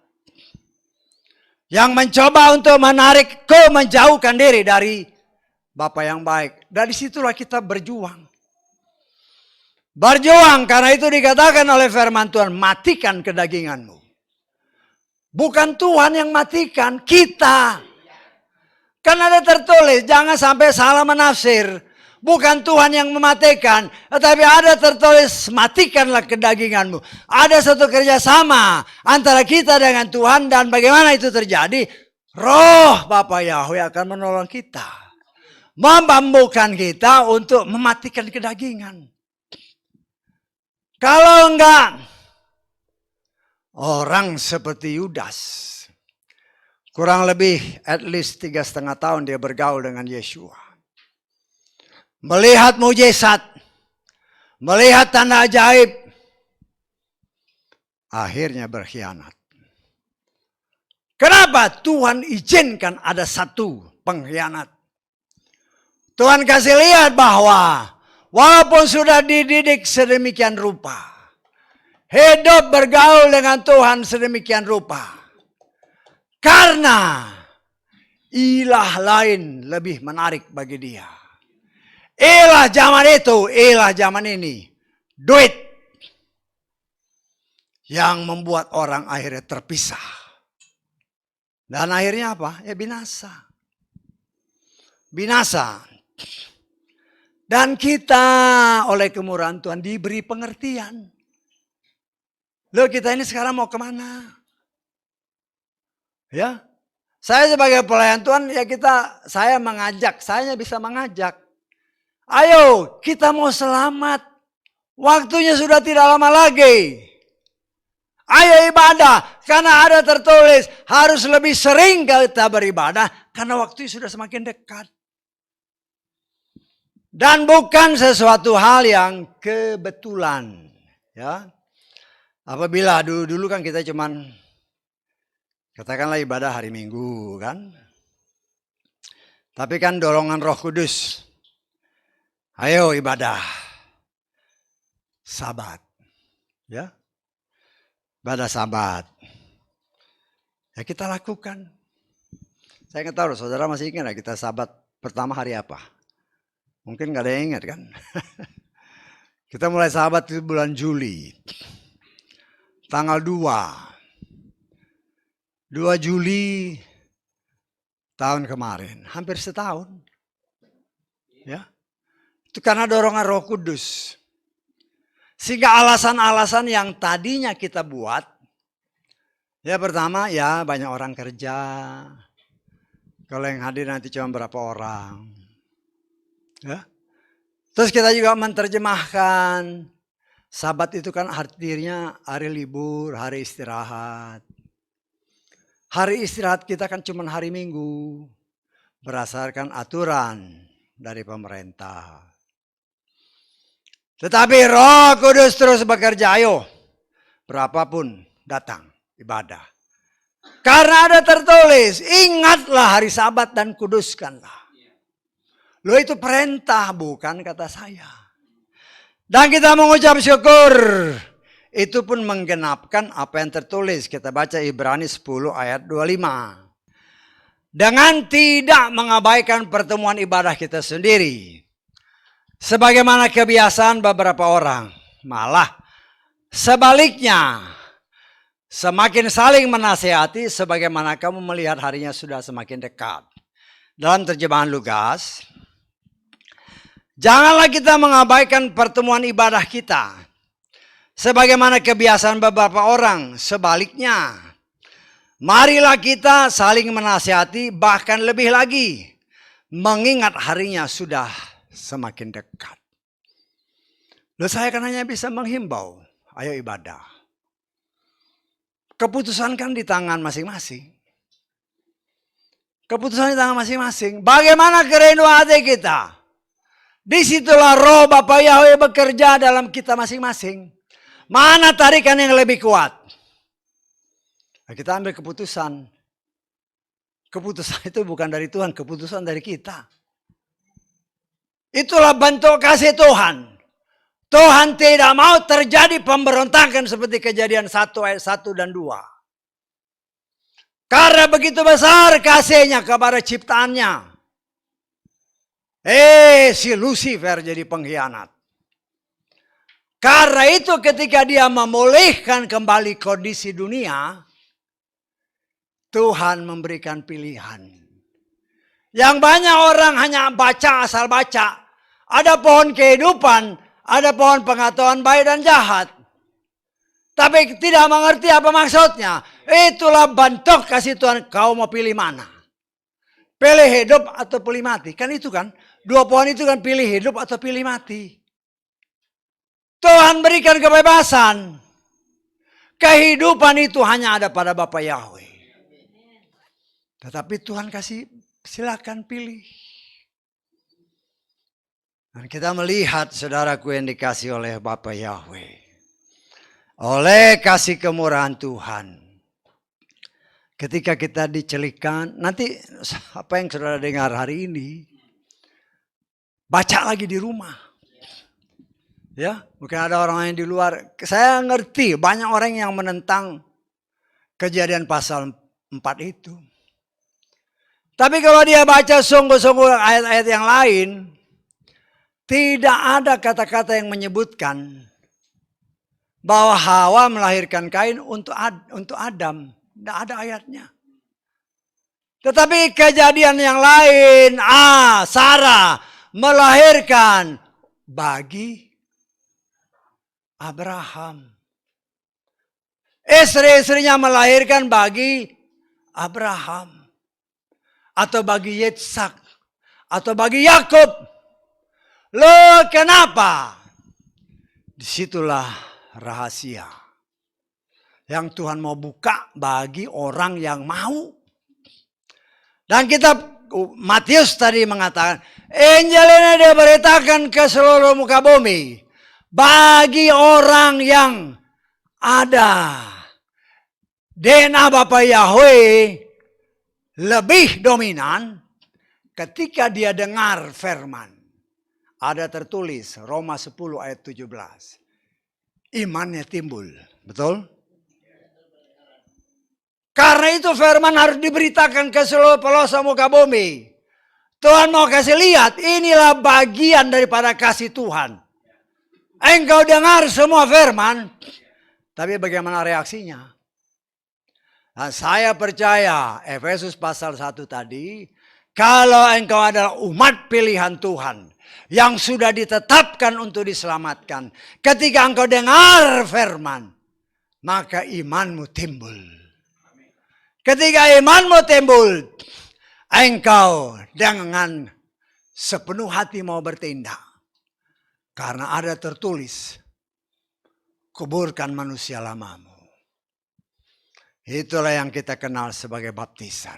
yang mencoba untuk menarikku menjauhkan diri dari Bapa yang baik. Dari situlah kita berjuang. Berjuang karena itu dikatakan oleh firman Tuhan, matikan kedaginganmu. Bukan Tuhan yang matikan, kita. Kan ada tertulis, jangan sampai salah menafsir. Bukan Tuhan yang mematikan, tetapi ada tertulis, matikanlah kedaginganmu. Ada satu kerjasama antara kita dengan Tuhan, dan bagaimana itu terjadi? Roh Bapa Yahweh akan menolong kita. Memampukan kita untuk mematikan kedagingan. Kalau enggak, orang seperti Yudas, kurang lebih at least 3,5 tahun dia bergaul dengan Yeshua. Melihat mujizat, melihat tanda ajaib, akhirnya berkhianat. Kenapa Tuhan izinkan ada satu pengkhianat? Tuhan kasih lihat bahwa walaupun sudah dididik sedemikian rupa, hidup bergaul dengan Tuhan sedemikian rupa, karena ilah lain lebih menarik bagi dia. Ilah zaman itu, ilah zaman ini, duit yang membuat orang akhirnya terpisah. Dan akhirnya apa? Ya binasa. Binasa. Dan kita oleh kemurahan Tuhan diberi pengertian. Loh, kita ini sekarang mau kemana? Ya, saya sebagai pelayan Tuhan, ya saya mengajak, saya bisa mengajak. Ayo, kita mau selamat. Waktunya sudah tidak lama lagi. Ayo ibadah, karena ada tertulis harus lebih sering kita beribadah, karena waktu sudah semakin dekat. Dan bukan sesuatu hal yang kebetulan. Ya, apabila dulu kan kita cuman katakanlah ibadah hari Minggu kan. Tapi kan dorongan Roh Kudus. Ayo ibadah. Sabat. Ya. Ibadah Sabat. Ya kita lakukan. Saya nggak tahu, saudara masih ingat kita Sabat pertama hari apa? Mungkin nggak ada yang ingat kan? Kita mulai Sabat itu bulan Juli. Tanggal 2 Juli tahun kemarin. Hampir setahun. Ya. Itu karena dorongan Roh Kudus. Sehingga alasan-alasan yang tadinya kita buat. Ya pertama ya banyak orang kerja. Kalau yang hadir nanti cuma berapa orang. Ya. Terus kita juga menerjemahkan. Sabat itu kan artinya hari libur, hari istirahat. Hari istirahat kita kan cuma hari Minggu. Berdasarkan aturan dari pemerintah. Tetapi Roh Kudus terus bekerja, ayo. Berapapun datang ibadah. Karena ada tertulis, ingatlah hari Sabat dan kuduskanlah. Loh itu perintah bukan kata saya. Dan kita mengucap syukur. Itu pun menggenapkan apa yang tertulis. Kita baca Ibrani 10 ayat 25. Dengan tidak mengabaikan pertemuan ibadah kita sendiri. Sebagaimana kebiasaan beberapa orang. Malah sebaliknya. Semakin saling menasihati sebagaimana kamu melihat harinya sudah semakin dekat. Dalam terjemahan Lukas. Janganlah kita mengabaikan pertemuan ibadah kita. Sebagaimana kebiasaan beberapa orang. Sebaliknya. Marilah kita saling menasihati bahkan lebih lagi. Mengingat harinya sudah semakin dekat. Loh saya kan hanya bisa menghimbau. Ayo ibadah. Keputusan kan di tangan masing-masing. Keputusan di tangan masing-masing. Bagaimana kerinduan hati kita? Disitulah roh Bapa Yahweh bekerja dalam kita masing-masing. Mana tarikan yang lebih kuat? Nah, kita ambil keputusan. Keputusan itu bukan dari Tuhan, keputusan dari kita. Itulah bentuk kasih Tuhan. Tuhan tidak mau terjadi pemberontakan seperti Kejadian 1 ayat 1 dan 2. Karena begitu besar kasihnya kepada ciptaannya. Si Lucifer jadi pengkhianat. Karena itu ketika dia memulihkan kembali kondisi dunia, Tuhan memberikan pilihan. Yang banyak orang hanya baca, asal baca. Ada pohon kehidupan, ada pohon pengetahuan baik dan jahat. Tapi tidak mengerti apa maksudnya. Itulah bentuk kasih Tuhan. Kau mau pilih mana? Pilih hidup atau pilih mati? Kan itu kan. Dua pohon itu kan pilih hidup atau pilih mati. Tuhan berikan kebebasan. Kehidupan itu hanya ada pada Bapa Yahweh. Tetapi Tuhan kasih silakan pilih. Dan kita melihat saudaraku yang dikasih oleh Bapa Yahweh. Oleh kasih kemurahan Tuhan. Ketika kita dicelikan, nanti apa yang saudara dengar hari ini, baca lagi di rumah. Ya, mungkin ada orang yang di luar. Saya ngerti banyak orang yang menentang Kejadian pasal 4 itu. Tapi kalau dia baca sungguh-sungguh ayat-ayat yang lain, tidak ada kata-kata yang menyebutkan bahwa Hawa melahirkan Kain untuk Adam. Tidak ada ayatnya. Tetapi kejadian yang lain, Sarah melahirkan bagi Abraham. Istri-istrinya melahirkan bagi Abraham. Atau bagi Yitzhak. Atau bagi Yakub. Loh, kenapa? Disitulah rahasia yang Tuhan mau buka bagi orang yang mau. Dan kitab Matius tadi mengatakan, Injil ini diberitakan ke seluruh muka bumi bagi orang yang ada DNA Bapa Yahweh lebih dominan ketika dia dengar firman. Ada tertulis Roma 10 ayat 17. Imannya timbul. Betul? Karena itu firman harus diberitakan ke seluruh pelosok muka bumi. Tuhan mau kasih lihat, inilah bagian daripada kasih Tuhan. Engkau dengar semua firman, tapi bagaimana reaksinya? Nah, saya percaya Efesus pasal 1 tadi, kalau engkau adalah umat pilihan Tuhan, yang sudah ditetapkan untuk diselamatkan. Ketika engkau dengar firman, maka imanmu timbul. Ketika imanmu timbul, engkau dengan sepenuh hati mau bertindak. Karena ada tertulis, kuburkan manusia lamamu. Itulah yang kita kenal sebagai baptisan.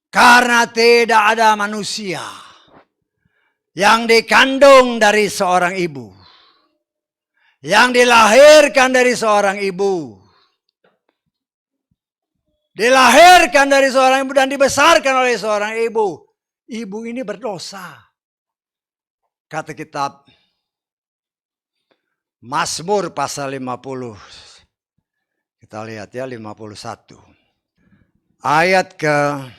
Karena tidak ada manusia yang dikandung dari seorang ibu, yang dilahirkan dari seorang ibu, dilahirkan dari seorang ibu dan dibesarkan oleh seorang ibu. Ibu ini berdosa. Kata kitab Mazmur pasal 50. Kita lihat ya 51. Ayat ke-5.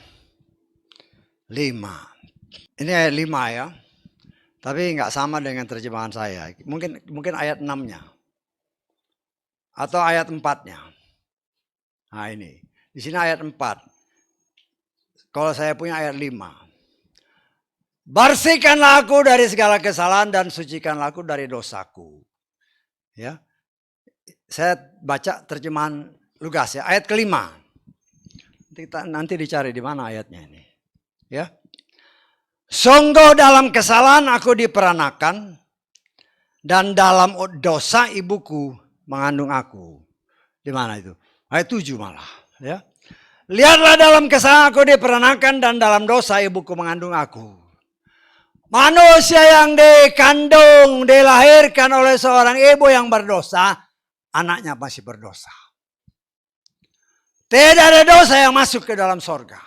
Ini ayat 5 ya. Tapi nggak sama dengan terjemahan saya. Mungkin ayat 6-nya. Atau ayat 4-nya. Nah ini. Di sini ayat 4. Kalau saya punya ayat 5. Bersihkanlah aku dari segala kesalahan dan sucikanlah aku dari dosaku. Ya. Saya baca terjemahan Lukas ya. Ayat ke-5. Nanti dicari di mana ayatnya ini. Ya. Sungguh dalam kesalahan aku diperanakan, dan dalam dosa ibuku mengandung aku. Di mana itu? Ayat 7 malah. Ya. Lihatlah dalam kesalahan aku diperanakan, dan dalam dosa ibuku mengandung aku. Manusia yang dikandung, dilahirkan oleh seorang ibu yang berdosa, anaknya masih berdosa. Tidak ada dosa yang masuk ke dalam sorga.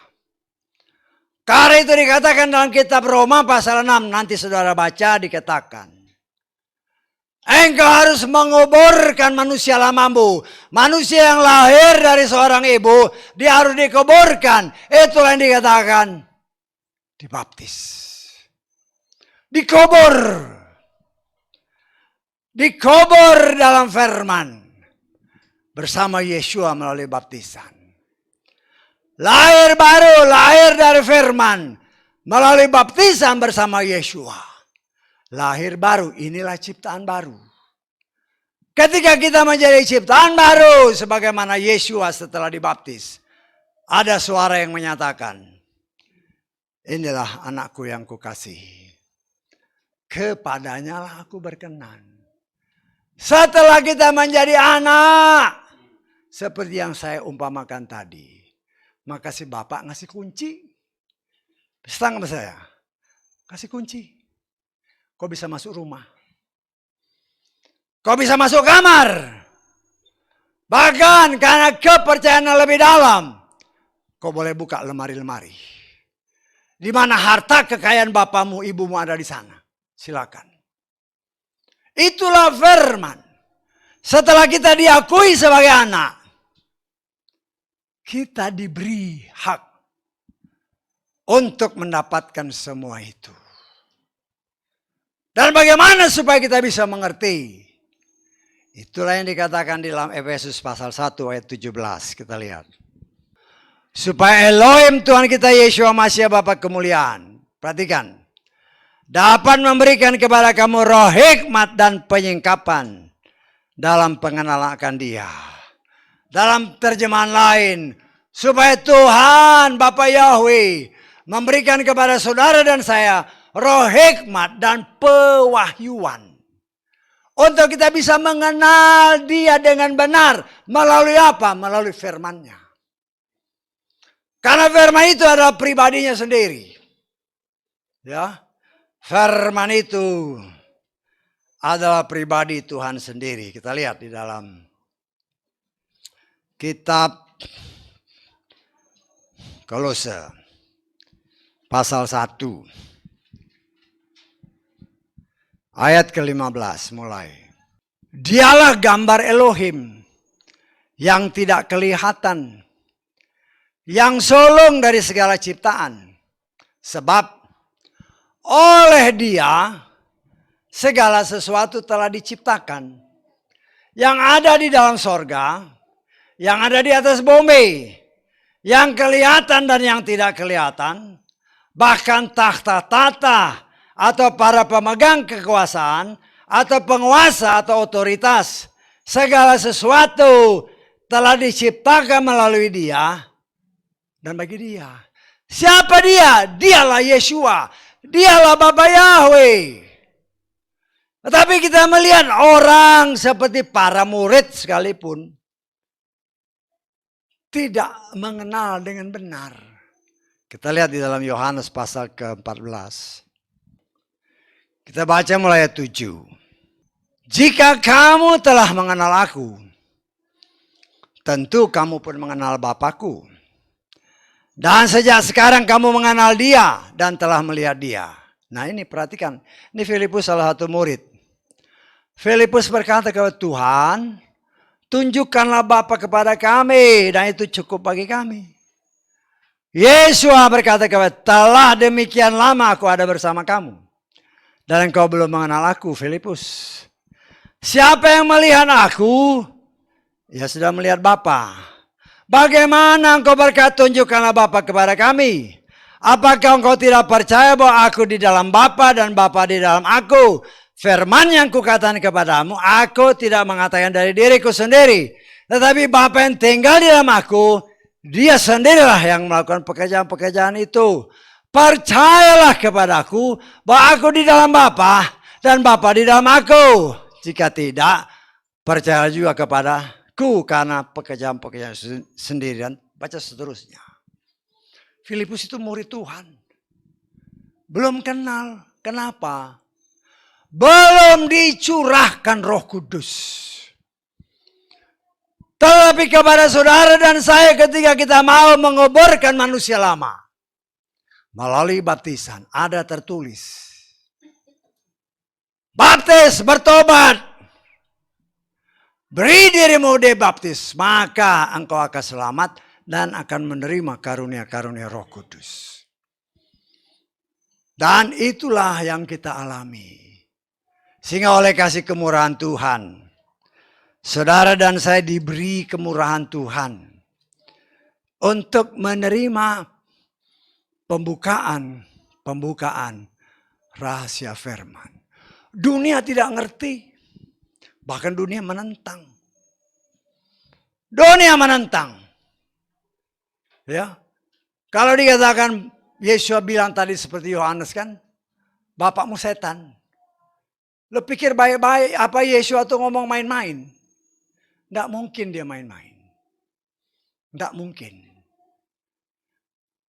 Karena itu dikatakan dalam kitab Roma pasal 6. Nanti saudara baca dikatakan. Engkau harus menguburkan manusia lamamu. Manusia yang lahir dari seorang ibu, dia harus dikuburkan. Itulah yang dikatakan dibaptis. Dikubur. Dikubur dalam firman. Bersama Yeshua melalui baptisan. Lahir baru, lahir dari firman. Melalui baptisan bersama Yeshua. Lahir baru, inilah ciptaan baru. Ketika kita menjadi ciptaan baru, sebagaimana Yeshua setelah dibaptis, ada suara yang menyatakan, inilah anakku yang kukasihi. Kepadanya lah aku berkenan. Setelah kita menjadi anak, seperti yang saya umpamakan tadi, maka si bapak ngasih kunci. Pesan sama saya, kasih kunci. Kau bisa masuk rumah. Kau bisa masuk kamar. Bahkan karena kepercayaan yang lebih dalam, kau boleh buka lemari-lemari. Di mana harta kekayaan bapamu, ibumu ada di sana. Silakan. Itulah firman. Setelah kita diakui sebagai anak, kita diberi hak untuk mendapatkan semua itu. Dan bagaimana supaya kita bisa mengerti? Itulah yang dikatakan di dalam Efesus pasal 1 ayat 17. Kita lihat. Supaya Elohim Tuhan kita Yeshua Mashiach Bapa kemuliaan. Perhatikan. Dapat memberikan kepada kamu roh hikmat dan penyingkapan. Dalam pengenalan akan dia. Dalam terjemahan lain. Supaya Tuhan Bapa Yahweh memberikan kepada saudara dan saya roh hikmat dan pewahyuan. Untuk kita bisa mengenal dia dengan benar. Melalui apa? Melalui firman-Nya. Karena firman itu adalah pribadinya sendiri. Ya, firman itu adalah pribadi Tuhan sendiri. Kita lihat di dalam kitab Kolose pasal 1. Ayat ke-15 mulai. Dialah gambar Elohim yang tidak kelihatan, yang sulung dari segala ciptaan. Sebab oleh dia segala sesuatu telah diciptakan. Yang ada di dalam sorga, yang ada di atas bumi, yang kelihatan dan yang tidak kelihatan. Bahkan tahta-tahta atau para pemegang kekuasaan, atau penguasa atau otoritas. Segala sesuatu telah diciptakan melalui dia dan bagi dia. Siapa dia? Dialah Yeshua. Dialah Bapa Yahweh. Tetapi kita melihat orang seperti para murid sekalipun tidak mengenal dengan benar. Kita lihat di dalam Yohanes pasal ke-14. Kita baca mulai ayat 7. Jika kamu telah mengenal aku, tentu kamu pun mengenal Bapakku. Dan sejak sekarang kamu mengenal dia dan telah melihat dia. Nah ini perhatikan, ini Filipus salah satu murid. Filipus berkata kepada Tuhan, tunjukkanlah Bapa kepada kami dan itu cukup bagi kami. Yesus berkata kepada, telah demikian lama aku ada bersama kamu. Dan engkau belum mengenal aku, Filipus. Siapa yang melihat aku, ya sudah melihat Bapa. Bagaimana engkau berkata tunjukkanlah Bapa kepada kami? Apakah engkau tidak percaya bahwa aku di dalam Bapa dan Bapa di dalam aku? Firman yang kukatakan kepadamu, aku tidak mengatakan dari diriku sendiri. Tetapi Bapa yang tinggal di dalam aku, dia sendirilah yang melakukan pekerjaan-pekerjaan itu. Percayalah kepadaku bahwa aku di dalam Bapa dan Bapa di dalam aku. Jika tidak, percaya juga kepadaku karena pekerjaan-pekerjaan sendirian. Baca seterusnya. Filipus itu murid Tuhan. Belum kenal. Kenapa? Belum dicurahkan Roh Kudus. Tetapi kepada saudara dan saya ketika kita mau menguburkan manusia lama. melalui baptisan. Ada tertulis. Baptis, bertobat. Beri dirimu dibaptis, maka engkau akan selamat dan akan menerima karunia-karunia Roh Kudus. Dan itulah yang kita alami. Sehingga oleh kasih kemurahan Tuhan, saudara dan saya diberi kemurahan Tuhan untuk menerima pembukaan rahasia firman. Dunia tidak ngerti. Bahkan dunia menentang. Dunia menentang. Ya. Kalau dikatakan Yesus bilang tadi seperti Yohanes kan, bapakmu setan. Lo pikir baik-baik apa Yesus itu ngomong main-main? Tidak mungkin dia main-main. Tidak mungkin.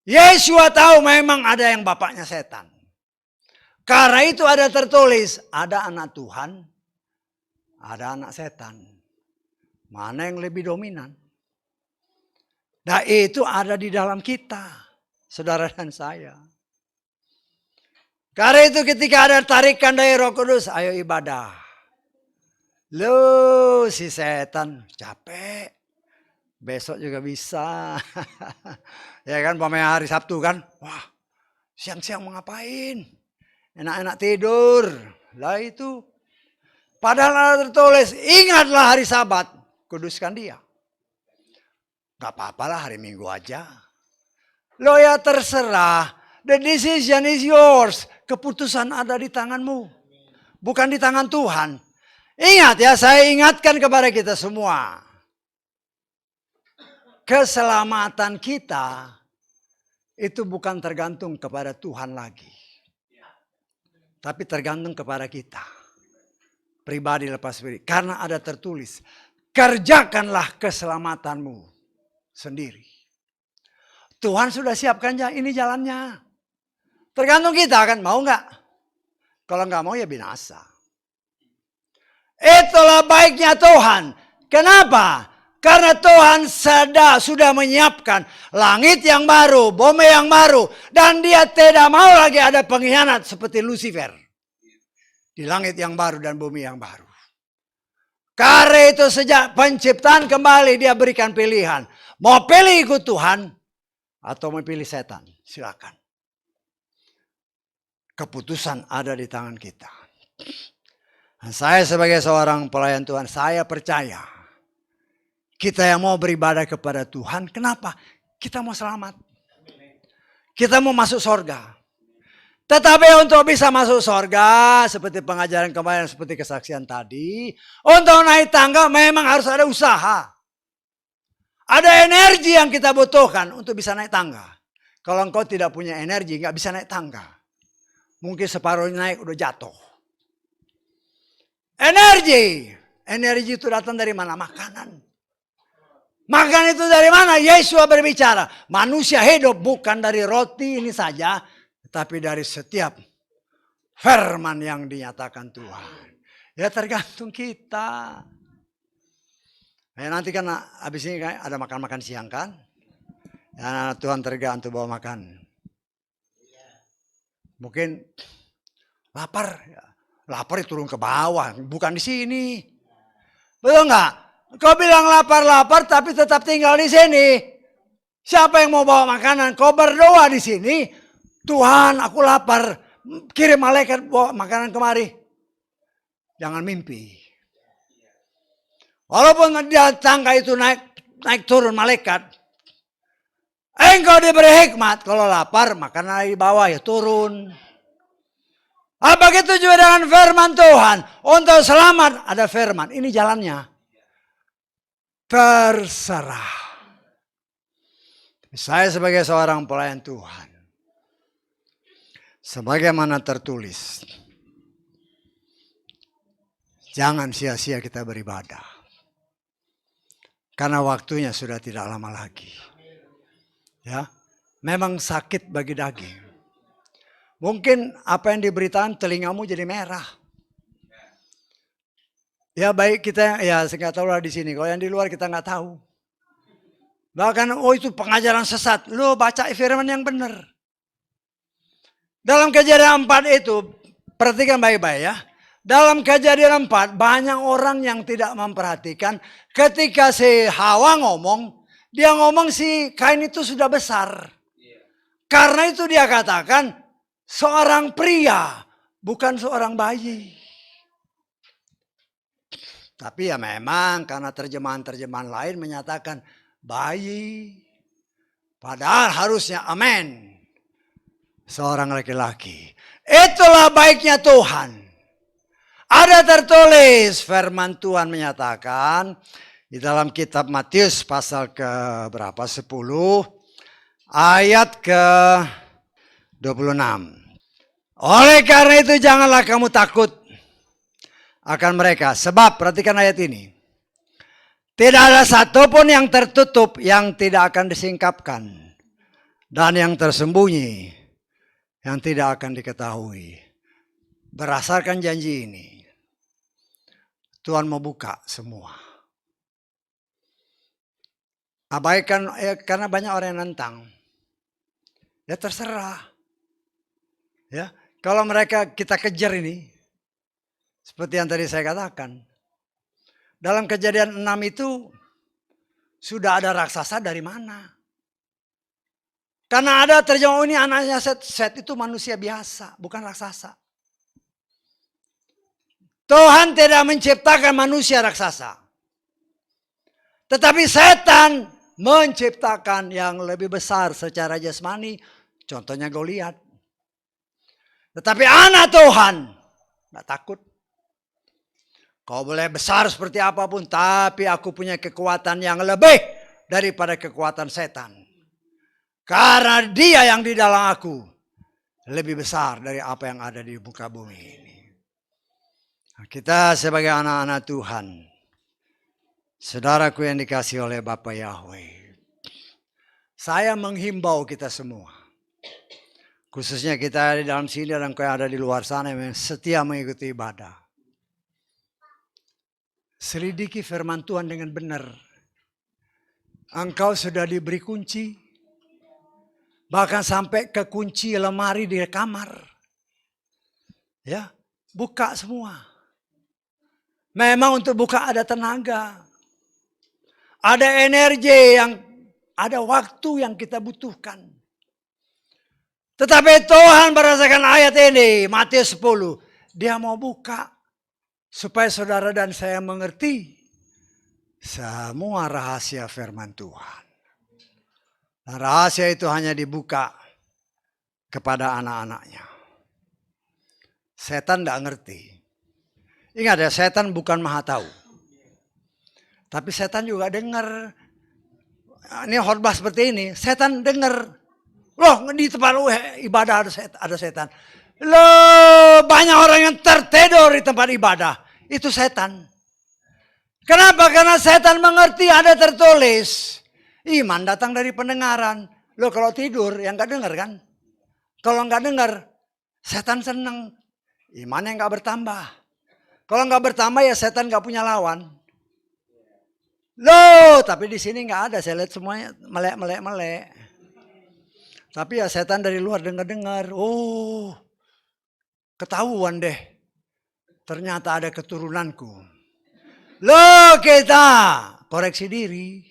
Yesus tahu memang ada yang bapaknya setan. Karena itu ada tertulis, ada anak Tuhan, ada anak setan. Mana yang lebih dominan? Nah itu ada di dalam kita, saudara dan saya. Karena itu ketika ada tarikan dari Roh Kudus, ayo ibadah. Loh si setan capek. Besok juga bisa. Ya kan pamanya hari Sabtu kan. Wah siang-siang mau ngapain? Enak-enak tidur. Lah itu. Padahal ada tertulis, ingatlah hari Sabat, kuduskan dia. Gak apa-apalah hari Minggu aja. Lo ya terserah, the decision is yours. Keputusan ada di tanganmu, bukan di tangan Tuhan. Ingat ya, saya ingatkan kepada kita semua. Keselamatan kita itu bukan tergantung kepada Tuhan lagi. Tapi tergantung kepada kita. Pribadi lepas pribadi. Karena ada tertulis. Kerjakanlah keselamatanmu sendiri. Tuhan sudah siapkan ini jalannya. Tergantung kita kan. Mau nggak? Kalau nggak mau ya binasa. Itulah baiknya Tuhan. Kenapa? Karena Tuhan sudah menyiapkan langit yang baru, bumi yang baru. Dan dia tidak mau lagi ada pengkhianat seperti Lucifer. Di langit yang baru dan bumi yang baru. Karena itu sejak penciptaan kembali dia berikan pilihan. Mau pilih ikut Tuhan atau mau pilih setan. Silakan. Keputusan ada di tangan kita. Dan saya sebagai seorang pelayan Tuhan, saya percaya. Kita yang mau beribadah kepada Tuhan, kenapa? Kita mau selamat. Kita mau masuk surga. Tetapi untuk bisa masuk surga, seperti pengajaran kemarin, seperti kesaksian tadi, untuk naik tangga memang harus ada usaha. Ada energi yang kita butuhkan untuk bisa naik tangga. Kalau engkau tidak punya energi, nggak bisa naik tangga. Mungkin separuh naik udah jatuh. Energi itu datang dari mana? Makanan. Makan itu dari mana? Yesus berbicara. Manusia hidup bukan dari roti ini saja, tapi dari setiap firman yang dinyatakan Tuhan. Ya tergantung kita. Ya, nanti kan habis ini kan ada makan-makan siang kan. Ya, Tuhan tergantung bawa makan. Mungkin lapar. Ya. Lapar turun ke bawah. Bukan di sini. Betul nggak? Kau bilang lapar-lapar tapi tetap tinggal di sini. Siapa yang mau bawa makanan? Kau berdoa di sini. Tuhan aku lapar, kirim malaikat bawa makanan kemari. Jangan mimpi. Walaupun di tangga itu naik turun malaikat. Engkau diberi hikmat. Kalau lapar makanan di bawah ya turun. Begitu juga dengan firman Tuhan. Untuk selamat ada firman. Ini jalannya. Terserah. Saya sebagai seorang pelayan Tuhan. Sebagaimana tertulis, jangan sia-sia kita beribadah. Karena waktunya sudah tidak lama lagi. Ya, memang sakit bagi daging. Mungkin apa yang diberitakan telingamu jadi merah. Ya baik kita, ya saya nggak tahu lah di sini. Kalau yang di luar kita nggak tahu. Bahkan itu pengajaran sesat. Lo baca firman yang benar. Dalam Kejadian 4 itu, perhatikan baik-baik ya. Dalam Kejadian 4 banyak orang yang tidak memperhatikan ketika si Hawa ngomong, dia ngomong si Kain itu sudah besar. Karena itu dia katakan seorang pria, bukan seorang bayi. Tapi ya memang karena terjemahan-terjemahan lain menyatakan bayi. Padahal harusnya amin. Seorang laki-laki. Itulah baiknya Tuhan. Ada tertulis firman Tuhan menyatakan di dalam kitab Matius pasal ke berapa? 10 ayat ke 26. Oleh karena itu janganlah kamu takut akan mereka. Sebab perhatikan ayat ini. Tidak ada satupun yang tertutup yang tidak akan disingkapkan. Dan yang tersembunyi yang tidak akan diketahui. Berdasarkan janji ini, Tuhan mau buka semua. Abaikan karena banyak orang yang nentang. Ya terserah. Ya, kalau mereka kita kejar ini, seperti yang tadi saya katakan, dalam Kejadian 6 itu sudah ada raksasa dari mana? Karena ada terjemahan ini anaknya Set itu manusia biasa, bukan raksasa. Tuhan tidak menciptakan manusia raksasa. Tetapi setan menciptakan yang lebih besar secara jasmani. Contohnya Goliat. Tetapi anak Tuhan tidak takut. Kau boleh besar seperti apapun, tapi aku punya kekuatan yang lebih daripada kekuatan setan. Karena dia yang di dalam aku lebih besar dari apa yang ada di muka bumi ini. Kita sebagai anak-anak Tuhan, saudaraku yang dikasihi oleh Bapa Yahweh, saya menghimbau kita semua, khususnya kita di dalam sini dan yang ada di luar sana yang setia mengikuti ibadah. Selidiki firman Tuhan dengan benar. Engkau sudah diberi kunci. Bahkan sampai ke kunci lemari di kamar. Ya, buka semua. Memang untuk buka ada tenaga. Ada energi yang, ada waktu yang kita butuhkan. Tetapi Tuhan berdasarkan ayat ini, Matius 10. Dia mau buka. Supaya saudara dan saya mengerti semua rahasia firman Tuhan. Dan rahasia itu hanya dibuka kepada anak-anaknya. Setan tidak ngerti. Ingat ya, setan bukan maha tahu. Tapi setan juga dengar. Ini khotbah seperti ini, setan dengar. Loh, di tempat ibadah ada setan. Loh, banyak orang yang tertidur di tempat ibadah. Itu setan. Kenapa? Karena setan mengerti ada tertulis. Iman datang dari pendengaran. Loh kalau tidur yang gak dengar kan? Kalau gak dengar, setan senang. Imannya gak bertambah. Kalau gak bertambah ya setan gak punya lawan. Loh, tapi di sini gak ada. Saya lihat semuanya melek. Tapi ya setan dari luar dengar. Oh, ketahuan deh. Ternyata ada keturunanku. Loh kita koreksi diri.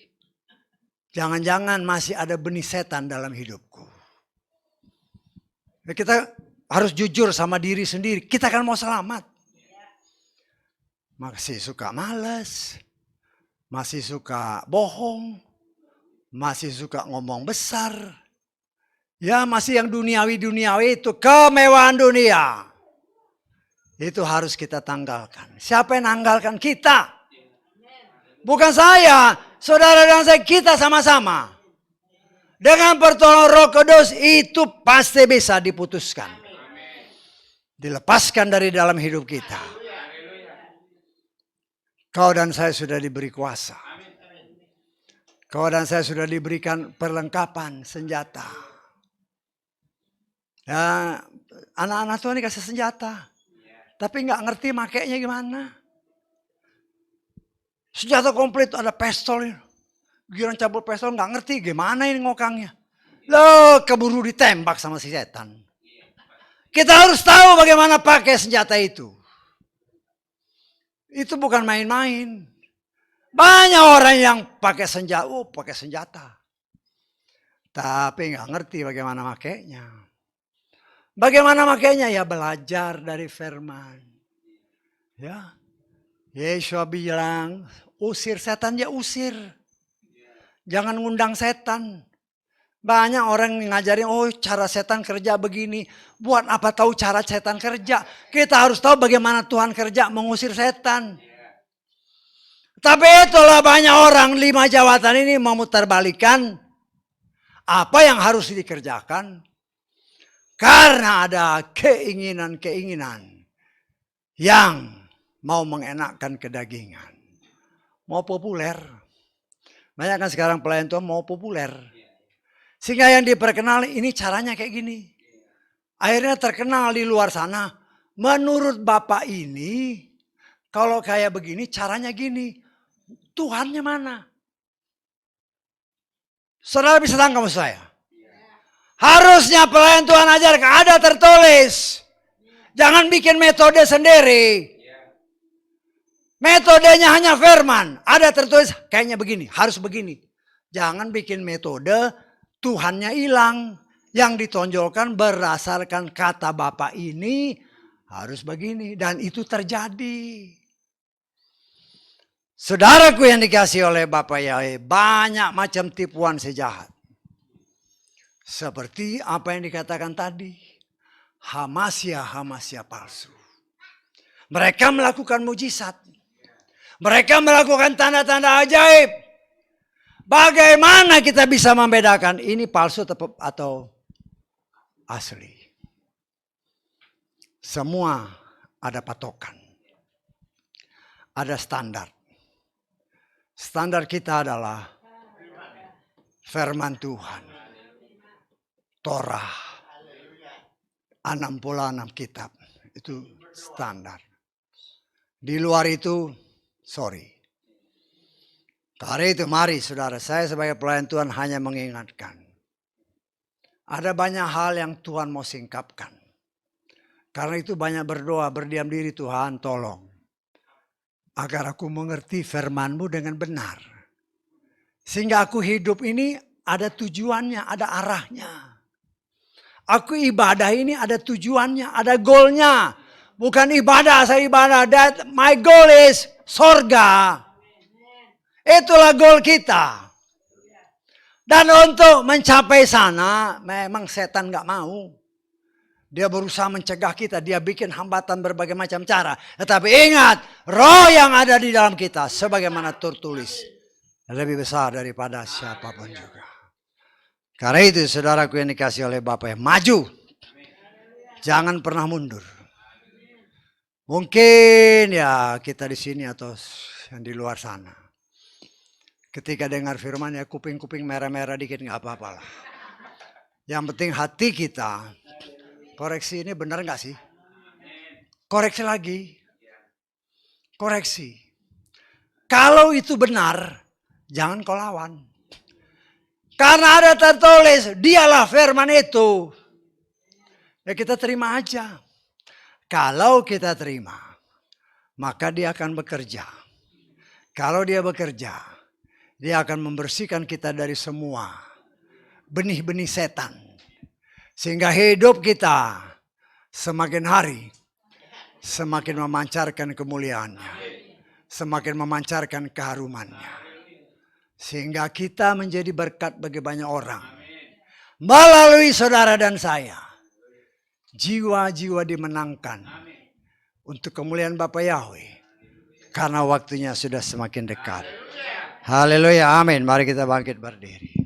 Jangan-jangan masih ada benih setan dalam hidupku. Ya, kita harus jujur sama diri sendiri. Kita kan mau selamat. Masih suka malas. Masih suka bohong. Masih suka ngomong besar. Ya masih yang duniawi-duniawi itu. Kemewahan dunia. Itu harus kita tanggalkan. Siapa yang tanggalkan? Kita. Bukan saya. Saudara dan saya, kita sama-sama. Dengan pertolongan Roh Kudus itu pasti bisa diputuskan. Dilepaskan dari dalam hidup kita. Kau dan saya sudah diberi kuasa. Kau dan saya sudah diberikan perlengkapan senjata. Ya, anak-anak Tuhan dikasih senjata. Tapi nggak ngerti makainya gimana. Senjata komplit ada pistol. Giliran cabut pistol nggak ngerti gimana ini ngokangnya. Loh keburu ditembak sama si setan. Kita harus tahu bagaimana pakai senjata itu. Itu bukan main-main. Banyak orang yang pakai senjata. Tapi nggak ngerti bagaimana makainya. Bagaimana makainya? Ya belajar dari firman. Ya, Yesus bilang, usir setan ya usir. Jangan ngundang setan. Banyak orang ngajarin, oh cara setan kerja begini. Buat apa tahu cara setan kerja? Kita harus tahu bagaimana Tuhan kerja mengusir setan. Tapi itulah banyak orang 5 jawatan ini memutarbalikan apa yang harus dikerjakan. Karena ada keinginan-keinginan yang mau mengenakkan kedagingan. Mau populer. Banyak kan sekarang pelayan Tuhan mau populer. Sehingga yang diperkenal ini caranya kayak gini. Akhirnya terkenal di luar sana. Menurut Bapak ini, kalau kayak begini caranya gini. Tuhannya mana? Saudara bisa tangkap maksud saya? Harusnya pelayan Tuhan ajarkan, ada tertulis. Jangan bikin metode sendiri. Metodenya hanya firman. Ada tertulis, kayaknya begini, harus begini. Jangan bikin metode, Tuhannya hilang. Yang ditonjolkan berdasarkan kata Bapak ini harus begini. Dan itu terjadi. Saudaraku yang dikasihi oleh Bapak Yahweh, banyak macam tipuan sejahat. Seperti apa yang dikatakan tadi. Hamasya palsu. Mereka melakukan mujizat. Mereka melakukan tanda-tanda ajaib. Bagaimana kita bisa membedakan ini palsu atau asli? Semua ada patokan. Ada standar. Standar kita adalah firman Tuhan. Torah. 66 kitab. Itu standar. Di luar itu, sorry. Karena itu mari saudara, saya sebagai pelayan Tuhan hanya mengingatkan. Ada banyak hal yang Tuhan mau singkapkan. Karena itu banyak berdoa, berdiam diri, Tuhan tolong. Agar aku mengerti firman-Mu dengan benar. Sehingga aku hidup ini ada tujuannya, ada arahnya. Aku ibadah ini ada tujuannya, ada goalnya. Bukan ibadah, saya ibadah. My goal is sorga. Itulah goal kita. Dan untuk mencapai sana, memang setan gak mau. Dia berusaha mencegah kita, dia bikin hambatan berbagai macam cara. Tetapi ingat, roh yang ada di dalam kita, sebagaimana tertulis, lebih besar daripada siapapun juga. Karena itu saudaraku yang dikasih oleh Bapak, maju. Jangan pernah mundur. Mungkin ya kita di sini atau yang di luar sana. Ketika dengar firman ya kuping-kuping merah-merah dikit gak apa-apa lah. Yang penting hati kita, koreksi ini benar gak sih? Koreksi lagi. Koreksi. Kalau itu benar, jangan kau lawan. Karena ada tertulis, dialah firman itu. Ya kita terima aja. Kalau kita terima, maka dia akan bekerja. Kalau dia bekerja, dia akan membersihkan kita dari semua benih-benih setan. Sehingga hidup kita semakin hari, semakin memancarkan kemuliaannya. Semakin memancarkan keharumannya. Sehingga kita menjadi berkat bagi banyak orang. Melalui saudara dan saya. Jiwa-jiwa dimenangkan. Untuk kemuliaan Bapa Yahweh. Karena waktunya sudah semakin dekat. Haleluya, amin. Mari kita bangkit berdiri.